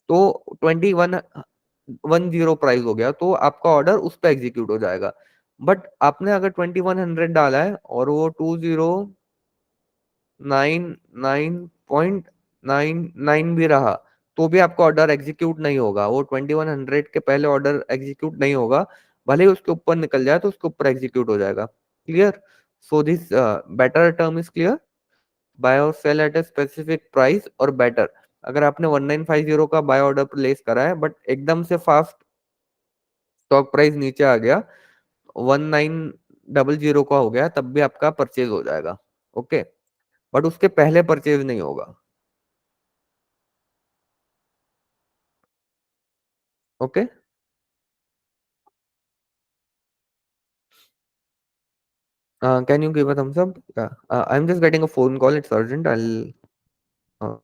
तो 2110 प्राइस हो गया, तो आपका ऑर्डर उस पर एग्जीक्यूट हो जाएगा। बट आपने अगर 2100 डाला है और वो 2099.99 भी रहा, तो भी आपका ऑर्डर एग्जीक्यूट नहीं होगा, वो 2100 के पहले ऑर्डर एग्जीक्यूट नहीं होगा, भले ही उसके ऊपर निकल जाए तो उसके ऊपर एग्जीक्यूट हो जाएगा। Clear? So this better term is clear. Buy और sell at a specific price और बेटर। अगर आपने 1950 का बाय ऑर्डर प्लेस करा है, बट एकदम से फास्ट स्टॉक प्राइस नीचे आ गया, 1900 का हो गया, तब भी आपका परचेज हो जाएगा, ओके। बट उसके पहले परचेज नहीं होगा, okay. Can you give a thumbs up? Yeah. I'm just getting a phone call, it's urgent, I'll uh,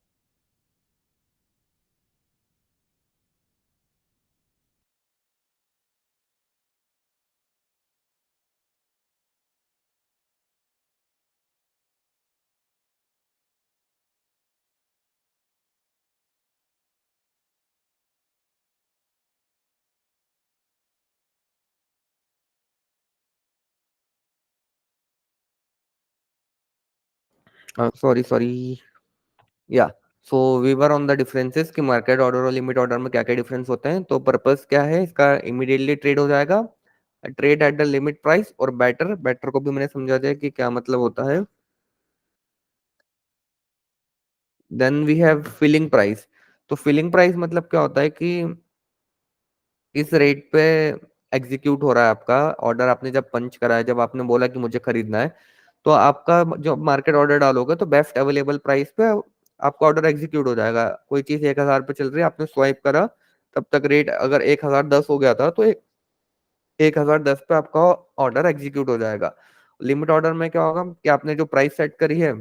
sorry, या। So we were on the differences कि मार्केट ऑर्डर और लिमिट ऑर्डर में क्या क्या डिफरेंस होते हैं। तो पर्पस क्या है इसका? इमीडिएटली ट्रेड हो जाएगा, trade at the limit price, और बेटर, बेटर को भी मैंने समझा दिया कि क्या मतलब होता है। Then we have filling price. तो फिलिंग प्राइस मतलब क्या होता है कि इस रेट पे एग्जीक्यूट हो रहा है आपका ऑर्डर, आपने जब पंच करा है, जब आपने बोला कि मुझे खरीदना है, तो आपका जो मार्केट ऑर्डर डालोगे तो बेस्ट अवेलेबल प्राइस पे आपका ऑर्डर एग्जीक्यूट हो जाएगा। कोई चीज 1000 पे चल रही है, आपने स्वाइप करा, तब तक रेट अगर 1010 हो गया था, तो 1010 पे आपका ऑर्डर एग्जीक्यूट हो जाएगा। लिमिट ऑर्डर में क्या होगा कि आपने जो प्राइस सेट करी है,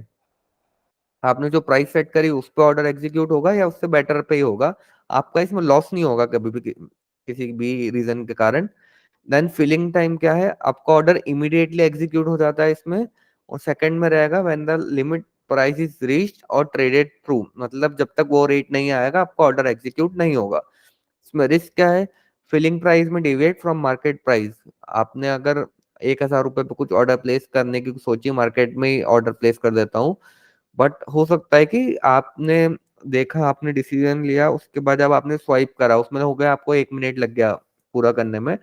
आपने जो प्राइस सेट करी उस पे ऑर्डर एग्जीक्यूट होगा या उससे बेटर पे ही होगा, आपका इसमें लॉस नहीं होगा कभी भी किसी भी रीजन के कारण। देन फिलिंग टाइम क्या है? आपका ऑर्डर इमीडिएटली एग्जीक्यूट हो जाता है इसमें, और सेकंड में रहेगा when the limit price is reached और ट्रेडेड थ्रू, मतलब जब तक वो रेट नहीं आएगा आपका ऑर्डर एग्जीक्यूट नहीं होगा। इसमें रिस्क क्या है? फिलिंग प्राइस में डिविएट फ्रॉम मार्केट प्राइस। आपने अगर 1000 रुपये पे कुछ ऑर्डर प्लेस करने की सोची, मार्केट में ही ऑर्डर प्लेस कर देता हूँ, बट हो सकता है कि आपने देखा, आपने डिसीजन लिया, उसके बाद जब आपने स्वाइप करा, उसमें हो गया आपको 1 मिनट लग गया पूरा करने में,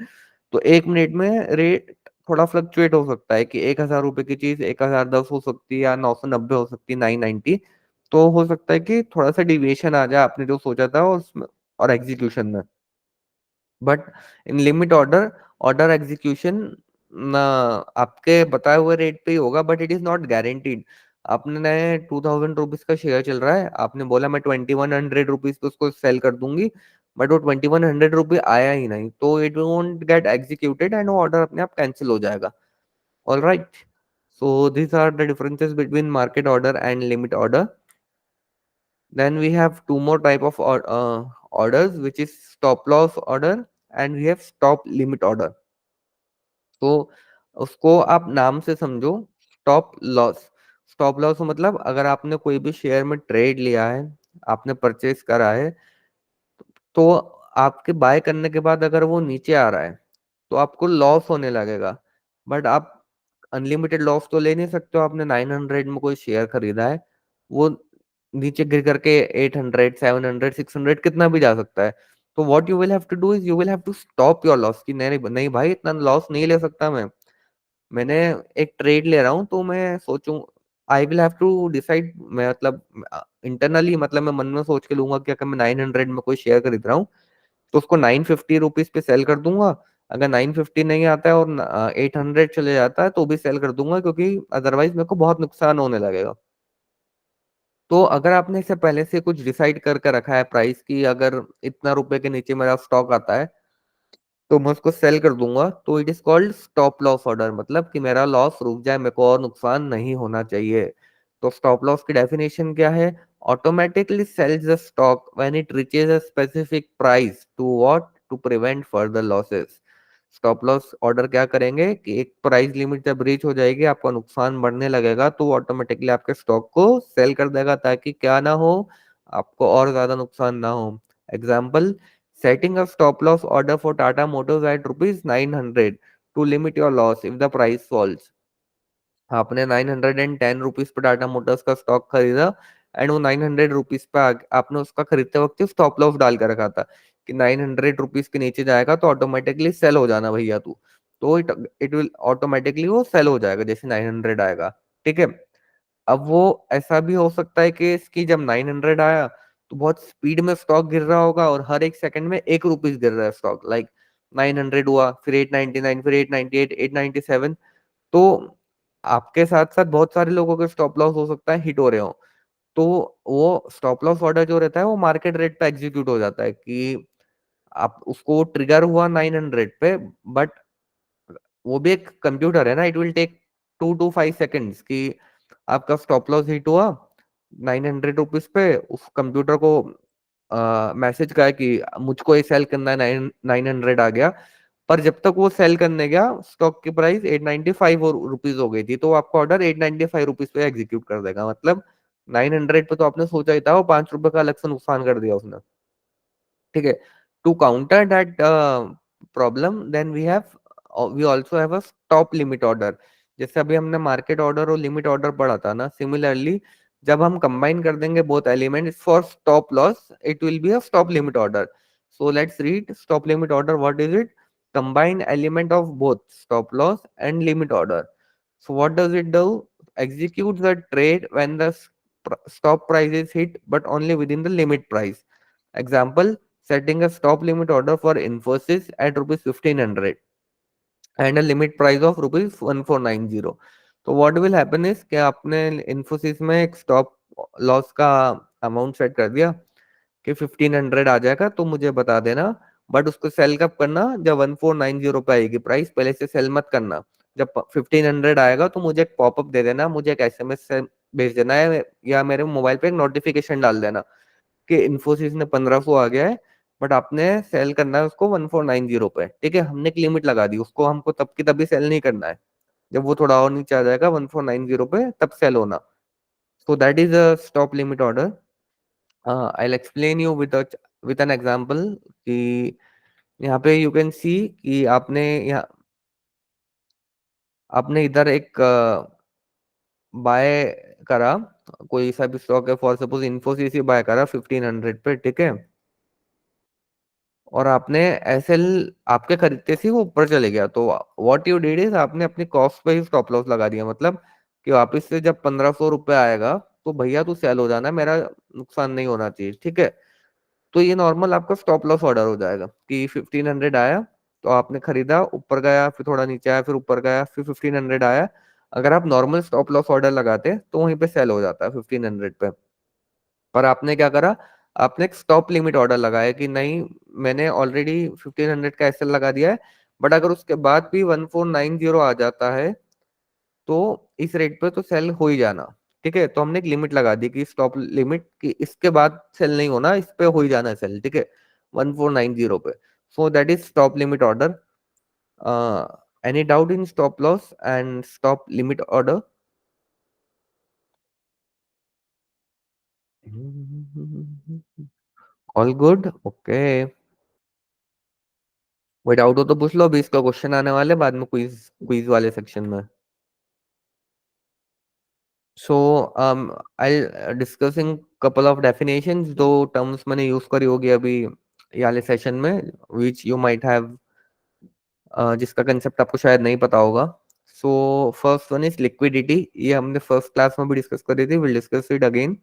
तो 1 मिनट में रेट थोड़ा फ्लक्चुएट हो सकता है कि 1000 रुपए की चीज 1010 हो सकती है, या 990 हो सकती है, 990। तो हो सकता है कि थोड़ा सा डिविएशन आ जाए आपने जो सोचा था उसमें और एग्जीक्यूशन में। But in limit order, order execution ना, आपके बताए हुए रेट पे ही होगा, but it is not guaranteed. आपने 2000 रुपीज का शेयर चल रहा है, आपने बोला मैं 2100 रुपीज पे उसको सेल कर दूंगी, बट वो 2100 रुपये आया ही नहीं, तो it won't get executed and वो ऑर्डर अपने आप कैंसिल हो जाएगा। All right, so these are the differences between market order and limit order. Then we have two more type of orders, which is stop loss order and we have stop limit order. तो उसको आप नाम से समझो, स्टॉप लॉस। स्टॉप लॉस मतलब अगर आपने कोई भी शेयर में ट्रेड लिया है, आपने परचेज करा है, तो आपके बाय करने के बाद अगर वो नीचे आ रहा है तो आपको लॉस होने लगेगा। बट आप अनलिमिटेड लॉस तो ले नहीं सकते हो। आपने 900 में कोई शेयर खरीदा है, वो नीचे गिर करके 800, 700, 600 कितना भी जा सकता है। तो what you will have to do is you will have to stop your loss, कि नहीं नहीं भाई, इतना लॉस नहीं ले सकता मैंने एक ट्रेड ले रहा हूँ, तो मैं सोचूं, I will have to decide, मैं मतलब इंटरनली, मतलब मैं मन में सोच के लूंगा कि अगर मैं 900 में कोई शेयर खरीद रहा हूँ तो उसको 950 रुपीज पे सेल कर दूंगा। अगर 950 नहीं आता है और 800 चले जाता है तो भी सेल कर दूंगा, क्योंकि अदरवाइज मेरे को बहुत नुकसान होने लगेगा। तो अगर आपने इसे पहले से कुछ डिसाइड करके रखा है प्राइस की, अगर इतना रुपए के नीचे मेरा स्टॉक आता है तो मैं उसको सेल कर दूंगा, तो it is called stop loss order, मतलब कि मेरा लॉस रुक जाए, मेरे को और नुकसान नहीं होना चाहिए। तो स्टॉप लॉस की डेफिनेशन क्या है? Automatically sells the stock when it reaches a specific price to what, to prevent further losses. Stop loss order क्या करेंगे कि एक प्राइस लिमिट जब रीच हो जाएगी, आपका नुकसान बढ़ने लगेगा, तो ऑटोमेटिकली आपके स्टॉक को सेल कर देगा, ताकि क्या ना हो, आपको और ज्यादा नुकसान ना हो। Example, setting a stop loss order for Tata Motors at rupees 900 to limit your loss if the price falls. आपने 910 रुपीज पे टाटा मोटर्स का स्टॉक खरीदा, एंड वो 900 रुपीज पे आपने उसका खरीदते वक्त स्टॉप लॉस डाल कर रखा था कि 900 रुपीज के नीचे जाएगा तो ऑटोमेटिकली सेल हो जाना भैया तू। तो इट इट विल ऑटोमेटिकली वो सेल हो जाएगा जैसे 900 आएगा। ठीक है। अब वो ऐसा भी हो सकता है कि इसकी जब 900 आया तो बहुत स्पीड में स्टॉक गिर रहा होगा और हर एक सेकंड में 1 रुपीज गिर रहा है स्टॉक, लाइक 900 हुआ, फिर 899, फिर 898, 897। तो आपके साथ साथ बहुत सारे लोगों के स्टॉप लॉस हो सकता है हिट हो रहे हो। तो वो स्टॉप लॉस ऑर्डर जो रहता है वो मार्केट रेट पे एग्जीक्यूट हो जाता है, कि आप उसको ट्रिगर हुआ 900 पे, बट वो भी एक कंप्यूटर है ना, it will take 2 to 5 seconds कि आपका स्टॉप लॉस हिट हुआ 900 रुपीज पे, उस कंप्यूटर को मैसेज का है कि मुझको ये सेल करना है, 900 आ गया। पर जब तक वो सेल करने गया, स्टॉक की प्राइस 895 रुपीज हो गई थी, तो वो आपका ऑर्डर 895 रुपीज पे एग्जीक्यूट कर देगा। मतलब 900 पे तो आपने सोचा ही था, वो 5 रुपए का अलग से नुकसान कर दिया उसने। ठीक है। To counter that problem, then we also have a stop limit order. जैसे अभी हमने मार्केट ऑर्डर और लिमिट ऑर्डर पढ़ा था ना, सिमिलरली जब हम कंबाइन कर देंगे both elements for stop loss, it will be a stop limit order. So let's read stop limit order, what is it? Combine element of both stop loss and limit order. So what does it do? Executes the trade when the stop price is hit, but only within the limit price. Example, setting a stop limit order for Infosys at rupees 1500 and a limit price of rupees 1490. तो what will happen is कि आपने Infosys में एक stop loss का अमाउंट सेट कर दिया कि 1500 आ जाएगा तो मुझे बता देना, बट उसको सेल कब करना? जब 1490 पे आएगी प्राइस, पहले से सेल मत करना। जब 1500 आएगा तो मुझे एक पॉपअप दे देना, मुझे एक एसएमएस से भेज देना है, या मेरे मोबाइल पे एक नोटिफिकेशन डाल देना कि इन्फोसिस ने 1500 आ गया है, बट आपने सेल करना है उसको 1490 पे। ठीक है, हमने एक लिमिट लगा दी, उसको हमको तब की तभी सेल नहीं करना है, जब वो थोड़ा और नीचे आ जाएगा 1490 पे तब सेल होना। So that is a stop limit order. I'll explain you with an example कि यहाँ पे you can see कि यहाँ आपने इधर एक बाय करा, कोई सा भी स्टॉक है, फॉर सपोज इन्फोसिस ही बाय करा 1500 पे। ठीक है। और आपने एसएल आपके खरीदते से वो ऊपर चले गया, तो व्हाट यू डिड इज आपने अपनी कॉस्ट पे ही स्टॉप लॉस लगा दिया, मतलब कि वापस से जब 1500 रुपये आएगा तो भैया तू सेल हो जाना, मेरा नुकसान नहीं होना चाहिए। ठीक है। तो ये नॉर्मल आपका स्टॉप लॉस ऑर्डर हो जाएगा कि 1500 आया, तो आपने खरीदा, ऊपर गया, फिर थोड़ा नीचे आया, फिर ऊपर गया, फिर 1500 आया। अगर आप नॉर्मल स्टॉप लॉस ऑर्डर लगाते तो वहीं पे सेल हो जाता है 1500 पे। पर आपने क्या करा, आपने एक स्टॉप लिमिट ऑर्डर लगाया कि नहीं, मैंने ऑलरेडी 1500 का एसएल लगा दिया है, बट अगर उसके बाद भी 1490 आ जाता है तो इस रेट पे तो सेल हो ही जाना। ठीक है, तो हमने एक लिमिट लगा दी कि स्टॉप लिमिट कि इसके बाद सेल नहीं होना, इस पे हो ही जाना है सेल। ठीक है, 1490 पे। So that is stop limit order. Any doubt in stop loss and stop limit order? All good, okay. कोई डाउट हो तो पूछ लो, अभी इसका क्वेश्चन आने वाले बाद में क्विज क्विज वाले सेक्शन में। सो आई डिस्कसिंग कपल ऑफ डेफिनेशंस, दो टर्म्स मैंने यूज करी होगी अभी ये वाले सेशन में, विच यू माइट हैव, जिसका कंसेप्ट आपको शायद नहीं पता होगा। So first one is liquidity, ये हमने फर्स्ट क्लास में भी डिस्कस करी थी, will discuss it again.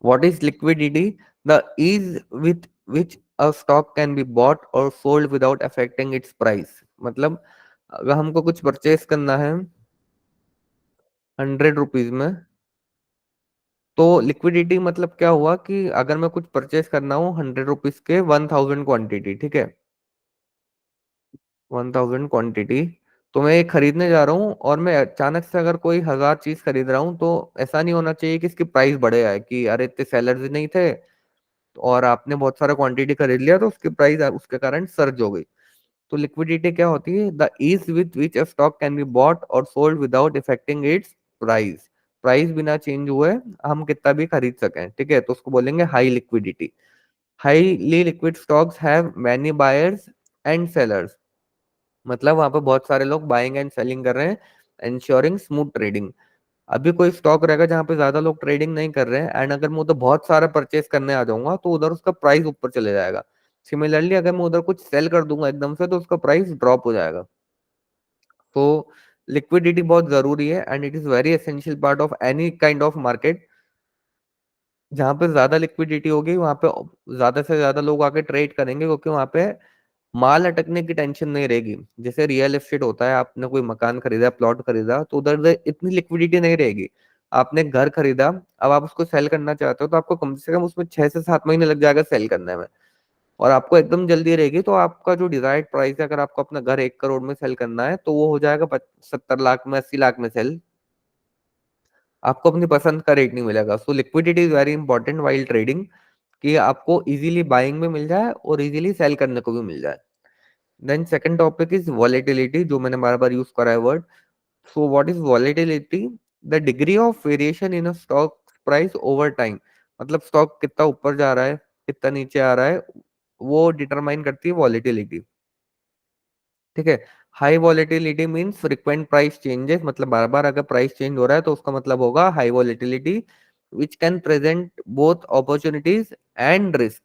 What is liquidity? The ease with which a stock can be bought or sold without affecting its price। मतलब अगर हमको कुछ परचेस करना है 100 रुपीज में, तो लिक्विडिटी मतलब क्या हुआ कि अगर मैं कुछ परचेस करना हूँ 100 रुपीज के 1000 क्वांटिटी, ठीक है, 1000 क्वांटिटी, तो मैं ये खरीदने जा रहा हूँ और मैं अचानक से अगर कोई 1000 चीज खरीद रहा हूँ, तो ऐसा नहीं होना चाहिए कि इसकी प्राइस बढ़े आए कि अरे इतने सेलर्स ही नहीं थे और आपने बहुत सारा क्वांटिटी खरीद लिया तो उसकी प्राइस उसके कारण सर्ज हो गई। तो लिक्विडिटी क्या होती है? The ease with which a stock can be bought और sold without affecting its price. Price बिना चेंज हुए हम कितना भी खरीद सकें, ठीक है, तो उसको बोलेंगे high liquidity. Highly liquid stocks have many buyers and sellers, मतलब वहां पे बहुत सारे लोग बाइंग एंड सेलिंग कर रहे हैं, इंश्योरिंग स्मूथ ट्रेडिंग। अभी कोई स्टॉक रहेगा जहां पे ज्यादा लोग ट्रेडिंग नहीं कर रहे हैं, एंड अगर मैं उधर बहुत सारा परचेस करने आ जाऊंगा तो उधर उसका प्राइस ऊपर चले जाएगा। सिमिलरली अगर मैं उधर कुछ सेल कर दूंगा एकदम से तो उसका प्राइस ड्रॉप हो जाएगा। तो लिक्विडिटी बहुत जरूरी है and it is very essential part of any kind of market. जहां पे ज्यादा लिक्विडिटी होगी वहां पे ज्यादा से ज्यादा लोग आके ट्रेड करेंगे, क्योंकि वहां पे माल अटकने की टेंशन नहीं रहेगी। जैसे रियल एस्टेट होता है, आपने कोई मकान खरीदा, प्लॉट खरीदा, तो उधर इतनी लिक्विडिटी नहीं रहेगी। आपने घर खरीदा, अब आप उसको सेल करना चाहते हो तो आपको कम से कम उसमें 6 से 7 महीने लग जाएगा सेल करने में, और आपको एकदम जल्दी रहेगी तो आपका जो डिजायर्ड प्राइस है, अगर आपको अपना घर 1 करोड़ में सेल करना है तो वो हो जाएगा 70 लाख में, 80 लाख में सेल। आपको अपनी पसंद का रेट नहीं मिलेगा। So liquidity is very important while trading, कि आपको इजीली बाइंग में मिल जाए और इजीली सेल करने को भी मिल जाए। Then second topic is volatility, जो मैंने बार बार यूज करा है word. So what is volatility? The degree of variation in a stock price over time. मतलब स्टॉक कितना ऊपर जा रहा है, कितना नीचे आ रहा है, वो डिटरमाइन करती है वॉलेटिलिटी। ठीक है, high volatility means frequent price changes, मतलब बार बार अगर प्राइस चेंज हो रहा है तो उसका मतलब होगा high volatility, which can present both opportunities and risk.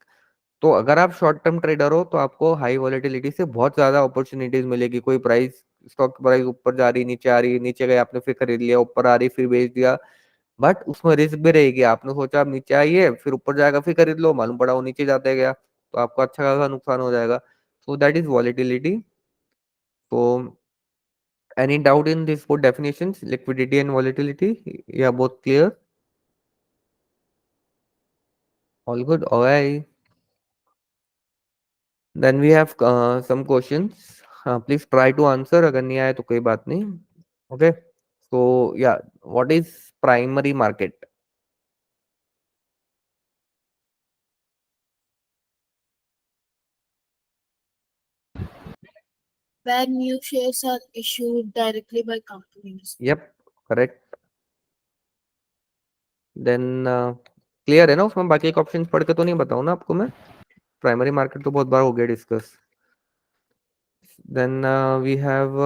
तो अगर आप शॉर्ट टर्म ट्रेडर हो तो आपको हाई वॉलेटिलिटी से बहुत ज्यादा अपॉर्चुनिटीज मिलेगी। कोई प्राइस, स्टॉक प्राइस ऊपर जा रही, नीचे आ रही, नीचे गई आपने फिर खरीद लिया, ऊपर आ रही फिर बेच दिया, बट उसमें रिस्क भी रहेगी। आपने सोचा आप नीचे आइए, फिर ऊपर जाएगा, फिर खरीद लो, मालूम पड़ा वो नीचे जाते गया, तो आपको अच्छा खासा नुकसान हो जाएगा। So that is volatility. तो any doubt in these four definitions, liquidity and volatility? Yeah, both clear? All good. All right. Then we have some questions. Please try to answer. अगर नहीं आए तो कोई बात नहीं. Okay. So yeah, what is primary market? Where new shares are issued directly by companies. Yep, correct. Then clear है ना उसमें? बाकी एक ऑप्शन पढ़ के तो नहीं बताऊँ ना आपको मैं? प्राइमरी मार्केट तो बहुत बार हो गया discuss. Then we have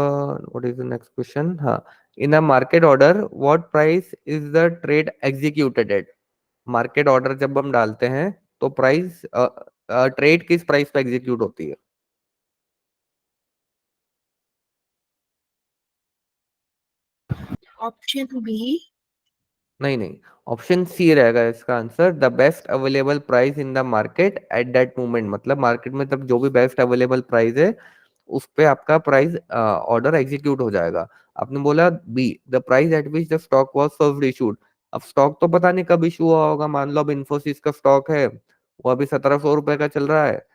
what is the next question? In a market order, what price is the trade executed at? Market order जब हम डालते हैं तो प्राइस, ट्रेड किस प्राइस पे एग्जीक्यूट होती है? Option B, नहीं नहीं, ऑप्शन सी रहेगा इसका answer, the best available price in the market at that moment. मतलब मार्केट में तब जो भी बेस्ट अवेलेबल प्राइस है उस पे आपका प्राइस ऑर्डर एग्जीक्यूट हो जाएगा। आपने बोला B, the price at which the stock was first issued. अब स्टॉक तो पता नहीं कब इशू हुआ होगा, मान लो अब इन्फोसिस का स्टॉक है, वो अभी 1700 रुपए का चल रहा है,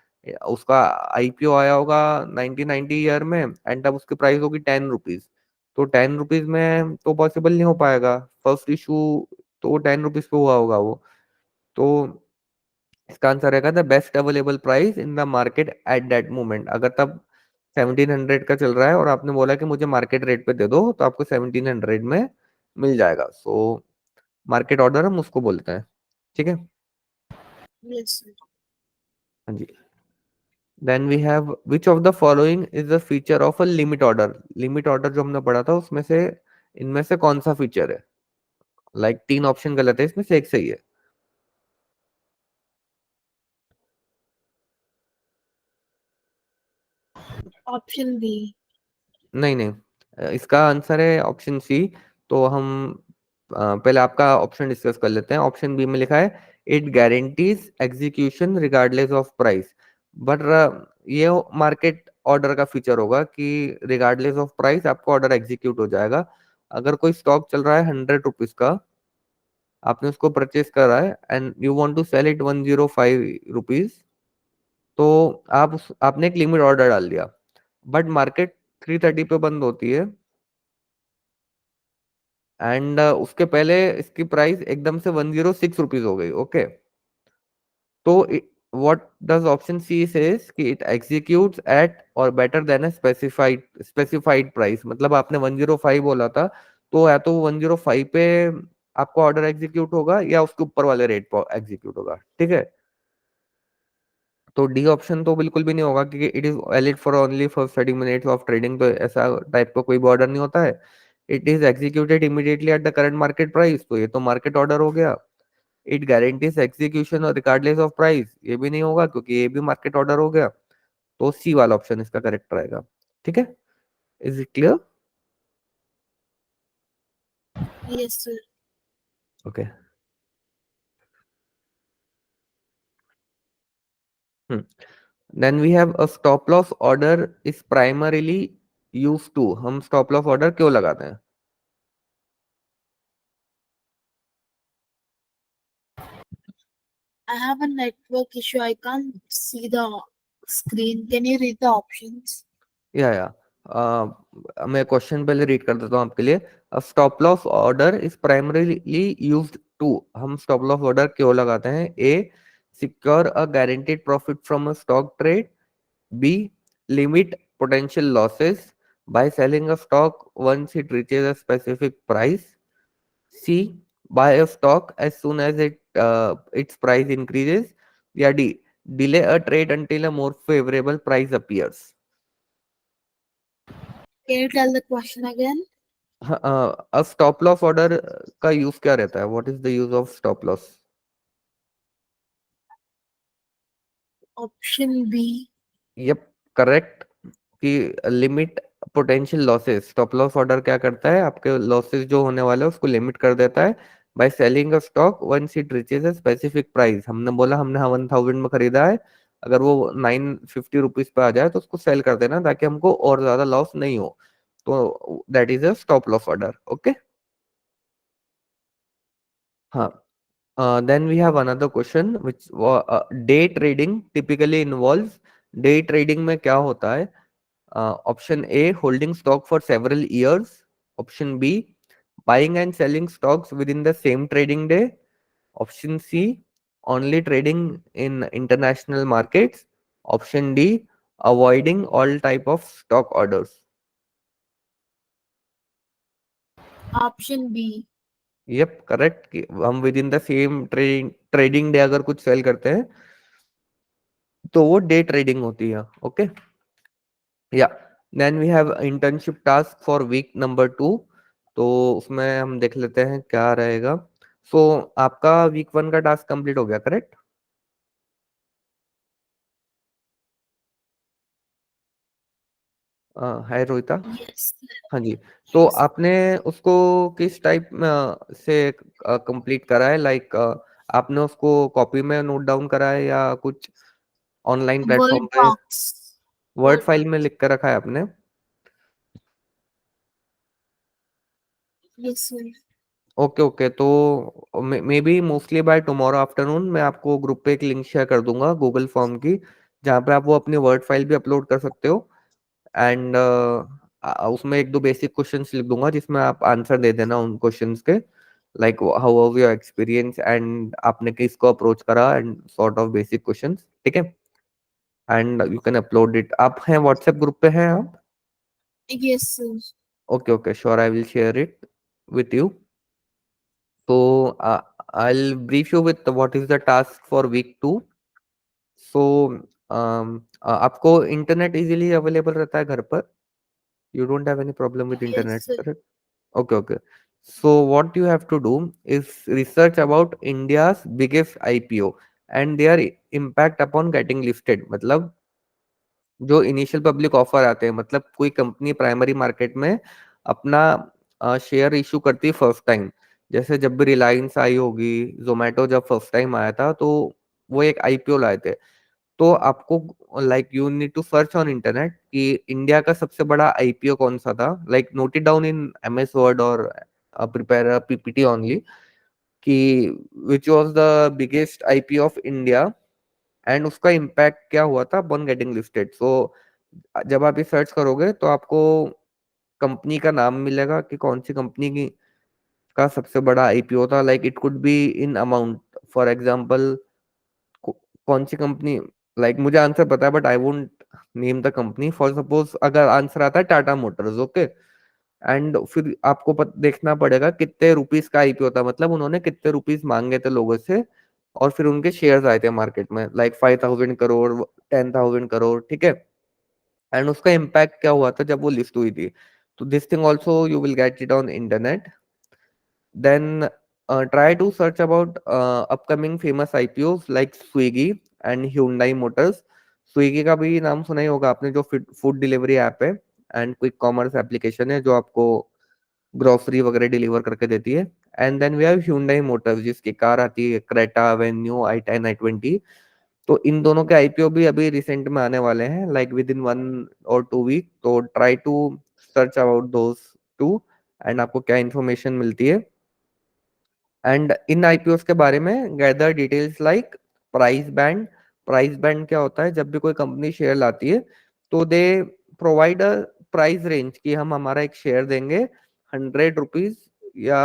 उसका आईपीओ आया होगा 1990 ईयर में, एंड तब उसकी प्राइस होगी 10 रुपीज। तो 10 रुपीज में तो पॉसिबल नहीं हो पाएगा फर्स्ट इशू, तो 10 रुपीज पे हुआ होगा वो। तो इसका आंसर रहेगा the best available price in the market at that moment. अगर तब 1700 का चल रहा है और आपने बोला कि मुझे मार्केट रेट पे दे दो, तो आपको 1700 में मिल जाएगा। सो मार्केट ऑर्डर हम उसको बोलते हैं। ठीक है। Yes, sir. हाँ जी। Then we have which of the following is the feature of a limit order. Limit order जो हमने पढ़ा था उसमें से इनमें से कौन सा फीचर है? तीन ऑप्शन गलत है, इसमें से एक सही है। Option B. नहीं नहीं, इसका आंसर है ऑप्शन सी। तो हम पहले आपका ऑप्शन डिस्कस कर लेते हैं। ऑप्शन बी में लिखा है it guarantees execution regardless of price. But ये मार्केट ऑर्डर का फीचर होगा कि रिगार्डलेस ऑफ प्राइस आपको ऑर्डर एग्जीक्यूट हो जाएगा। अगर कोई स्टॉक चल रहा है 100 रुपीज का, आपने उसको परचेज करा है and you want to sell it 105 rupees, तो आपने एक लिमिट ऑर्डर डाल दिया, बट मार्केट 330 पे बंद होती है, एंड उसके पहले इसकी प्राइस एकदम से 106 रुपीज हो गई। ओके, तो what does option she says कि इट एग्जीक्यूट्स एट और better than a specified price. मतलब आपने 105 बोला था, तो या तो 105 पे आपको ऑर्डर एग्जीक्यूट होगा या उसके ऊपर वाले रेट पर एग्जीक्यूट होगा। ठीक है। तो डी ऑप्शन तो बिल्कुल भी नहीं होगा, क्योंकि it is valid for only for 30 minutes of trading, तो ऐसा टाइप का कोई भी ऑर्डर नहीं होता है। It is executed immediately at the current market price, तो ये तो मार्केट ऑर्डर हो गया। इट गारंटीज एग्जीक्यूशन और रिगार्डलेस ऑफ प्राइस, ये भी नहीं होगा क्योंकि ये भी मार्केट ऑर्डर हो गया। तो सी वाला ऑप्शन इसका करेक्ट रहेगा। ठीक है। Is it clear? Yes, sir. Okay. Then we have a stop loss order is primarily use to. हम स्टॉप लॉस ऑर्डर क्यों लगाते हैं? I have a network issue. I can't see the screen. Can you read the options? या मैं क्वेश्चन पहले रीड कर देता हूँ आपके लिए। Stop loss order is primarily used to. हम स्टॉप लॉस ऑर्डर क्यों लगाते हैं? A, secure a guaranteed profit from a stock trade. B, limit potential losses by selling a stock once it reaches a specific price. C, buy a stock as soon as its price increases. या D, delay a trade until a more favorable price appears. Can you tell the question again? अब स्टॉप लॉस ऑर्डर का यूज क्या रहता है? What is the use of stop loss? Option B. Yup, correct. कि limit potential losses. Stop loss order क्या करता है? आपके लॉसेस जो होने वाले हैं उसको लिमिट कर देता है by selling a stock once it reaches a specific price. हमने बोला हमने 1000 में खरीदा है, अगर वो 950 रुपीज पे आ जाए तो उसको सेल कर देना ताकि हमको और ज्यादा लॉस नहीं हो। तो that is a stop loss order. Okay. हाँ। Then we have another question which day trading typically involves। Day trading में क्या होता है? Option A, holding stock for several years. Option B, buying and selling stocks within the same trading day. Option C, only trading in international markets. Option D, avoiding all type of stock orders. Option B. Yup, correct. कि हम within the same trading day अगर कुछ सेल करते हैं तो वो डे ट्रेडिंग होती है। ओके। या then we have internship task for week number 2। तो उसमें हम देख लेते हैं क्या रहेगा। सो आपका वीक 1 का टास्क कंप्लीट हो गया, करेक्ट? हाय रोहिता। Yes. हाँ जी। तो Yes. आपने उसको किस टाइप से कंप्लीट करा है, लाइक आपने उसको कॉपी में नोट डाउन करा है या कुछ ऑनलाइन प्लेटफॉर्म Word पे box. वर्ड Word फाइल में box. लिख कर रखा है आपने? Yes, sir. ओके ओके, तो may be mostly by tomorrow afternoon मैं आपको ग्रुप पे एक लिंक शेयर कर दूंगा गूगल फॉर्म की, जहाँ पे आप वो अपनी वर्ड फाइल भी अपलोड कर सकते हो। एंड उसमें एक दो बेसिक क्वेश्चंस लिख दूंगा जिसमें आप आंसर दे देना उन क्वेश्चंस के, like how was your experience and आपने किसको अप्रोच करा and sort of basic questions, ठीक है। And you can upload it. आप हैं व्हाट्सएप ग्रुप पे हैं आप? Yes, sir. Okay okay, sure, I will share it with you. तो I'll brief you with what is the task for week 2. So आपको इंटरनेट इजीली अवेलेबल रहता है घर पर? You don't have any problem with Yes, internet, sir. correct? Okay, okay. So what you have to do is research about India's biggest IPO and their impact upon getting listed. मतलब जो इनिशियल पब्लिक ऑफर आते हैं, मतलब कोई कंपनी प्राइमरी मार्केट में अपना शेयर इशू करती है फर्स्ट टाइम। जैसे जब भी रिलायंस आई होगी, जोमेटो जब फर्स्ट टाइम आया था तो वो एक आईपीओ लाए थे। तो आपको like you need to search on internet कि इंडिया का सबसे बड़ा आईपीओ कौन सा था, like note it down in MS word और प्रिपेयर अ पीपीटी ओनली, कि which was the biggest IPO of India and उसका इम्पैक्ट क्या हुआ था अपॉन गेटिंग लिस्टेड। सो जब आप ये सर्च करोगे तो आपको कंपनी का नाम मिलेगा कि कौन सी कंपनी की का सबसे बड़ा आईपीओ था, like it could be in amount. For example कौन सी कंपनी, लाइक मुझे आंसर पता है but I won't name the company. For suppose अगर आंसर आता है टाटा मोटर्स, ओके, एंड फिर आपको देखना पड़ेगा कितने रुपीस का आईपीओ था, मतलब उन्होंने कितने रुपीस मांगे थे लोगों से और फिर उनके शेयर्स आए थे मार्केट में, लाइक 5,000 करोड़, 10,000 करोड़, ठीक है। एंड उसका इम्पैक्ट क्या हुआ था जब वो लिस्ट हुई थी। तो this thing also you will get it on internet. Then try to search about upcoming famous IPOs like Swiggy and Hyundai Motors. Swiggy का भी नाम सुना ही होगा आपने, जो फूड डिलीवरी ऐप है एंड क्विक कॉमर्स एप्लीकेशन है जो आपको ग्रोसरी वगैरह डिलीवर करके देती है। And then we have Hyundai Motors जिसकी कार आती है क्रेटा, वेन्यू, i10, i20। तो इन दोनों के आईपीओ भी अभी रिसेंट में आने वाले हैं, लाइक विद इन 1 और 2 वीक। तो try to search about those two and आपको क्या इन्फॉर्मेशन मिलती है। एंड इन आईपीओस के बारे में gather details like price band. Price band क्या होता है, जब भी कोई कंपनी शेयर लाती है तो they provide a price range कि हम हमारा एक शेयर देंगे 100 रुपीज या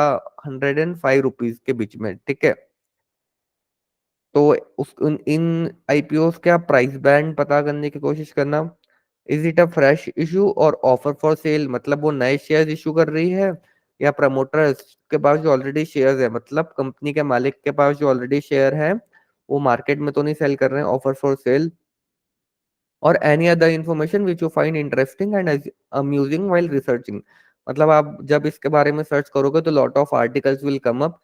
105 रुपीज के बीच में, ठीक है। तो उस इन आईपीओस के आप प्राइस बैंड पता करने की कोशिश करना। Is it a fresh issue और ऑफर फॉर सेल, मतलब वो नए शेयर इशू कर रही है, या प्रमोटर्स के पास जो ऑलरेडी शेयर्स है, मतलब कंपनी के मालिक के पास जो ऑलरेडी शेयर है वो मार्केट में तो नहीं सेल कर रहे हैं, ऑफर फॉर सेल। और any other information which you find interesting and amusing while researching. मतलब आप जब इसके बारे में सर्च करोगे तो lot of articles will come up.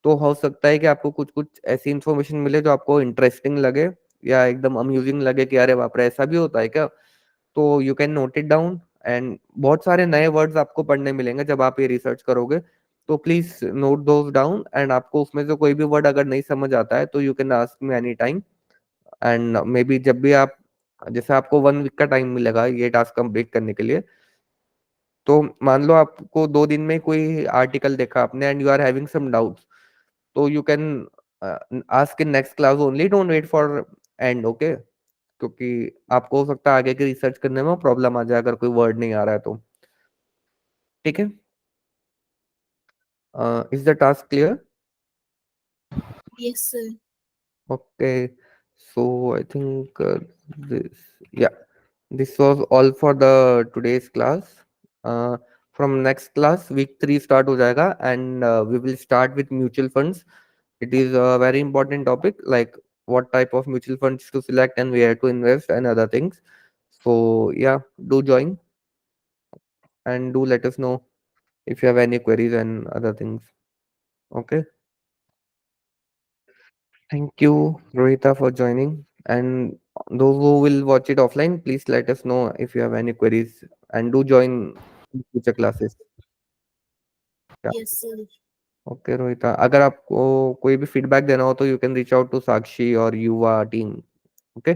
तो हो सकता है कि आपको कुछ कुछ ऐसी इंफॉर्मेशन मिले जो आपको इंटरेस्टिंग लगे या एकदम अम्यूजिंग लगे कि अरे बाप रे ऐसा भी होता है क्या। तो you can note it down and बहुत सारे नए वर्ड्स आपको पढ़ने मिलेंगे जब आप ये रिसर्च करोगे। तो please note those down and आपको उसमें से कोई भी वर्ड अगर नहीं समझ आता है तो you can ask me any time. And may be जब भी आप, जैसे आपको 1 वीक का टाइम मिलेगा ये टास्क कंप्लीट करने के लिए, तो मान लो आपको 2 दिन में कोई आर्टिकल देखा आपने and you are having some doubts, तो you can ask in next class only, don't wait for end, okay. क्योंकि आपको हो सकता है आगे की रिसर्च करने में प्रॉब्लम आ जाए अगर कोई वर्ड नहीं आ रहा है तो, ठीक है। Is the task clear? Yes, sir. Okay, so I think this yeah, this was all for the today's class. From next class week 3 start हो जाएगा and we will start with mutual funds. It is a very important topic, like what type of mutual funds to select and where to invest and other things. So yeah, do join and do let us know if you have any queries and other things. Okay. Thank you, Rohita, for joining. And Those who will watch it offline, please let us know if you have any queries and do join future classes. Yeah. Yes, sir. Okay Rohita, अगर आपको कोई भी फीडबैक देना हो तो you can reach out to Sakshi और Yuva team. Okay.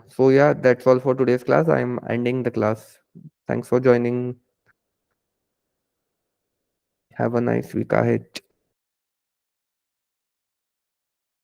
So yeah, that's all for today's class. I'm ending the class. Thanks for joining. Have a nice week ahead.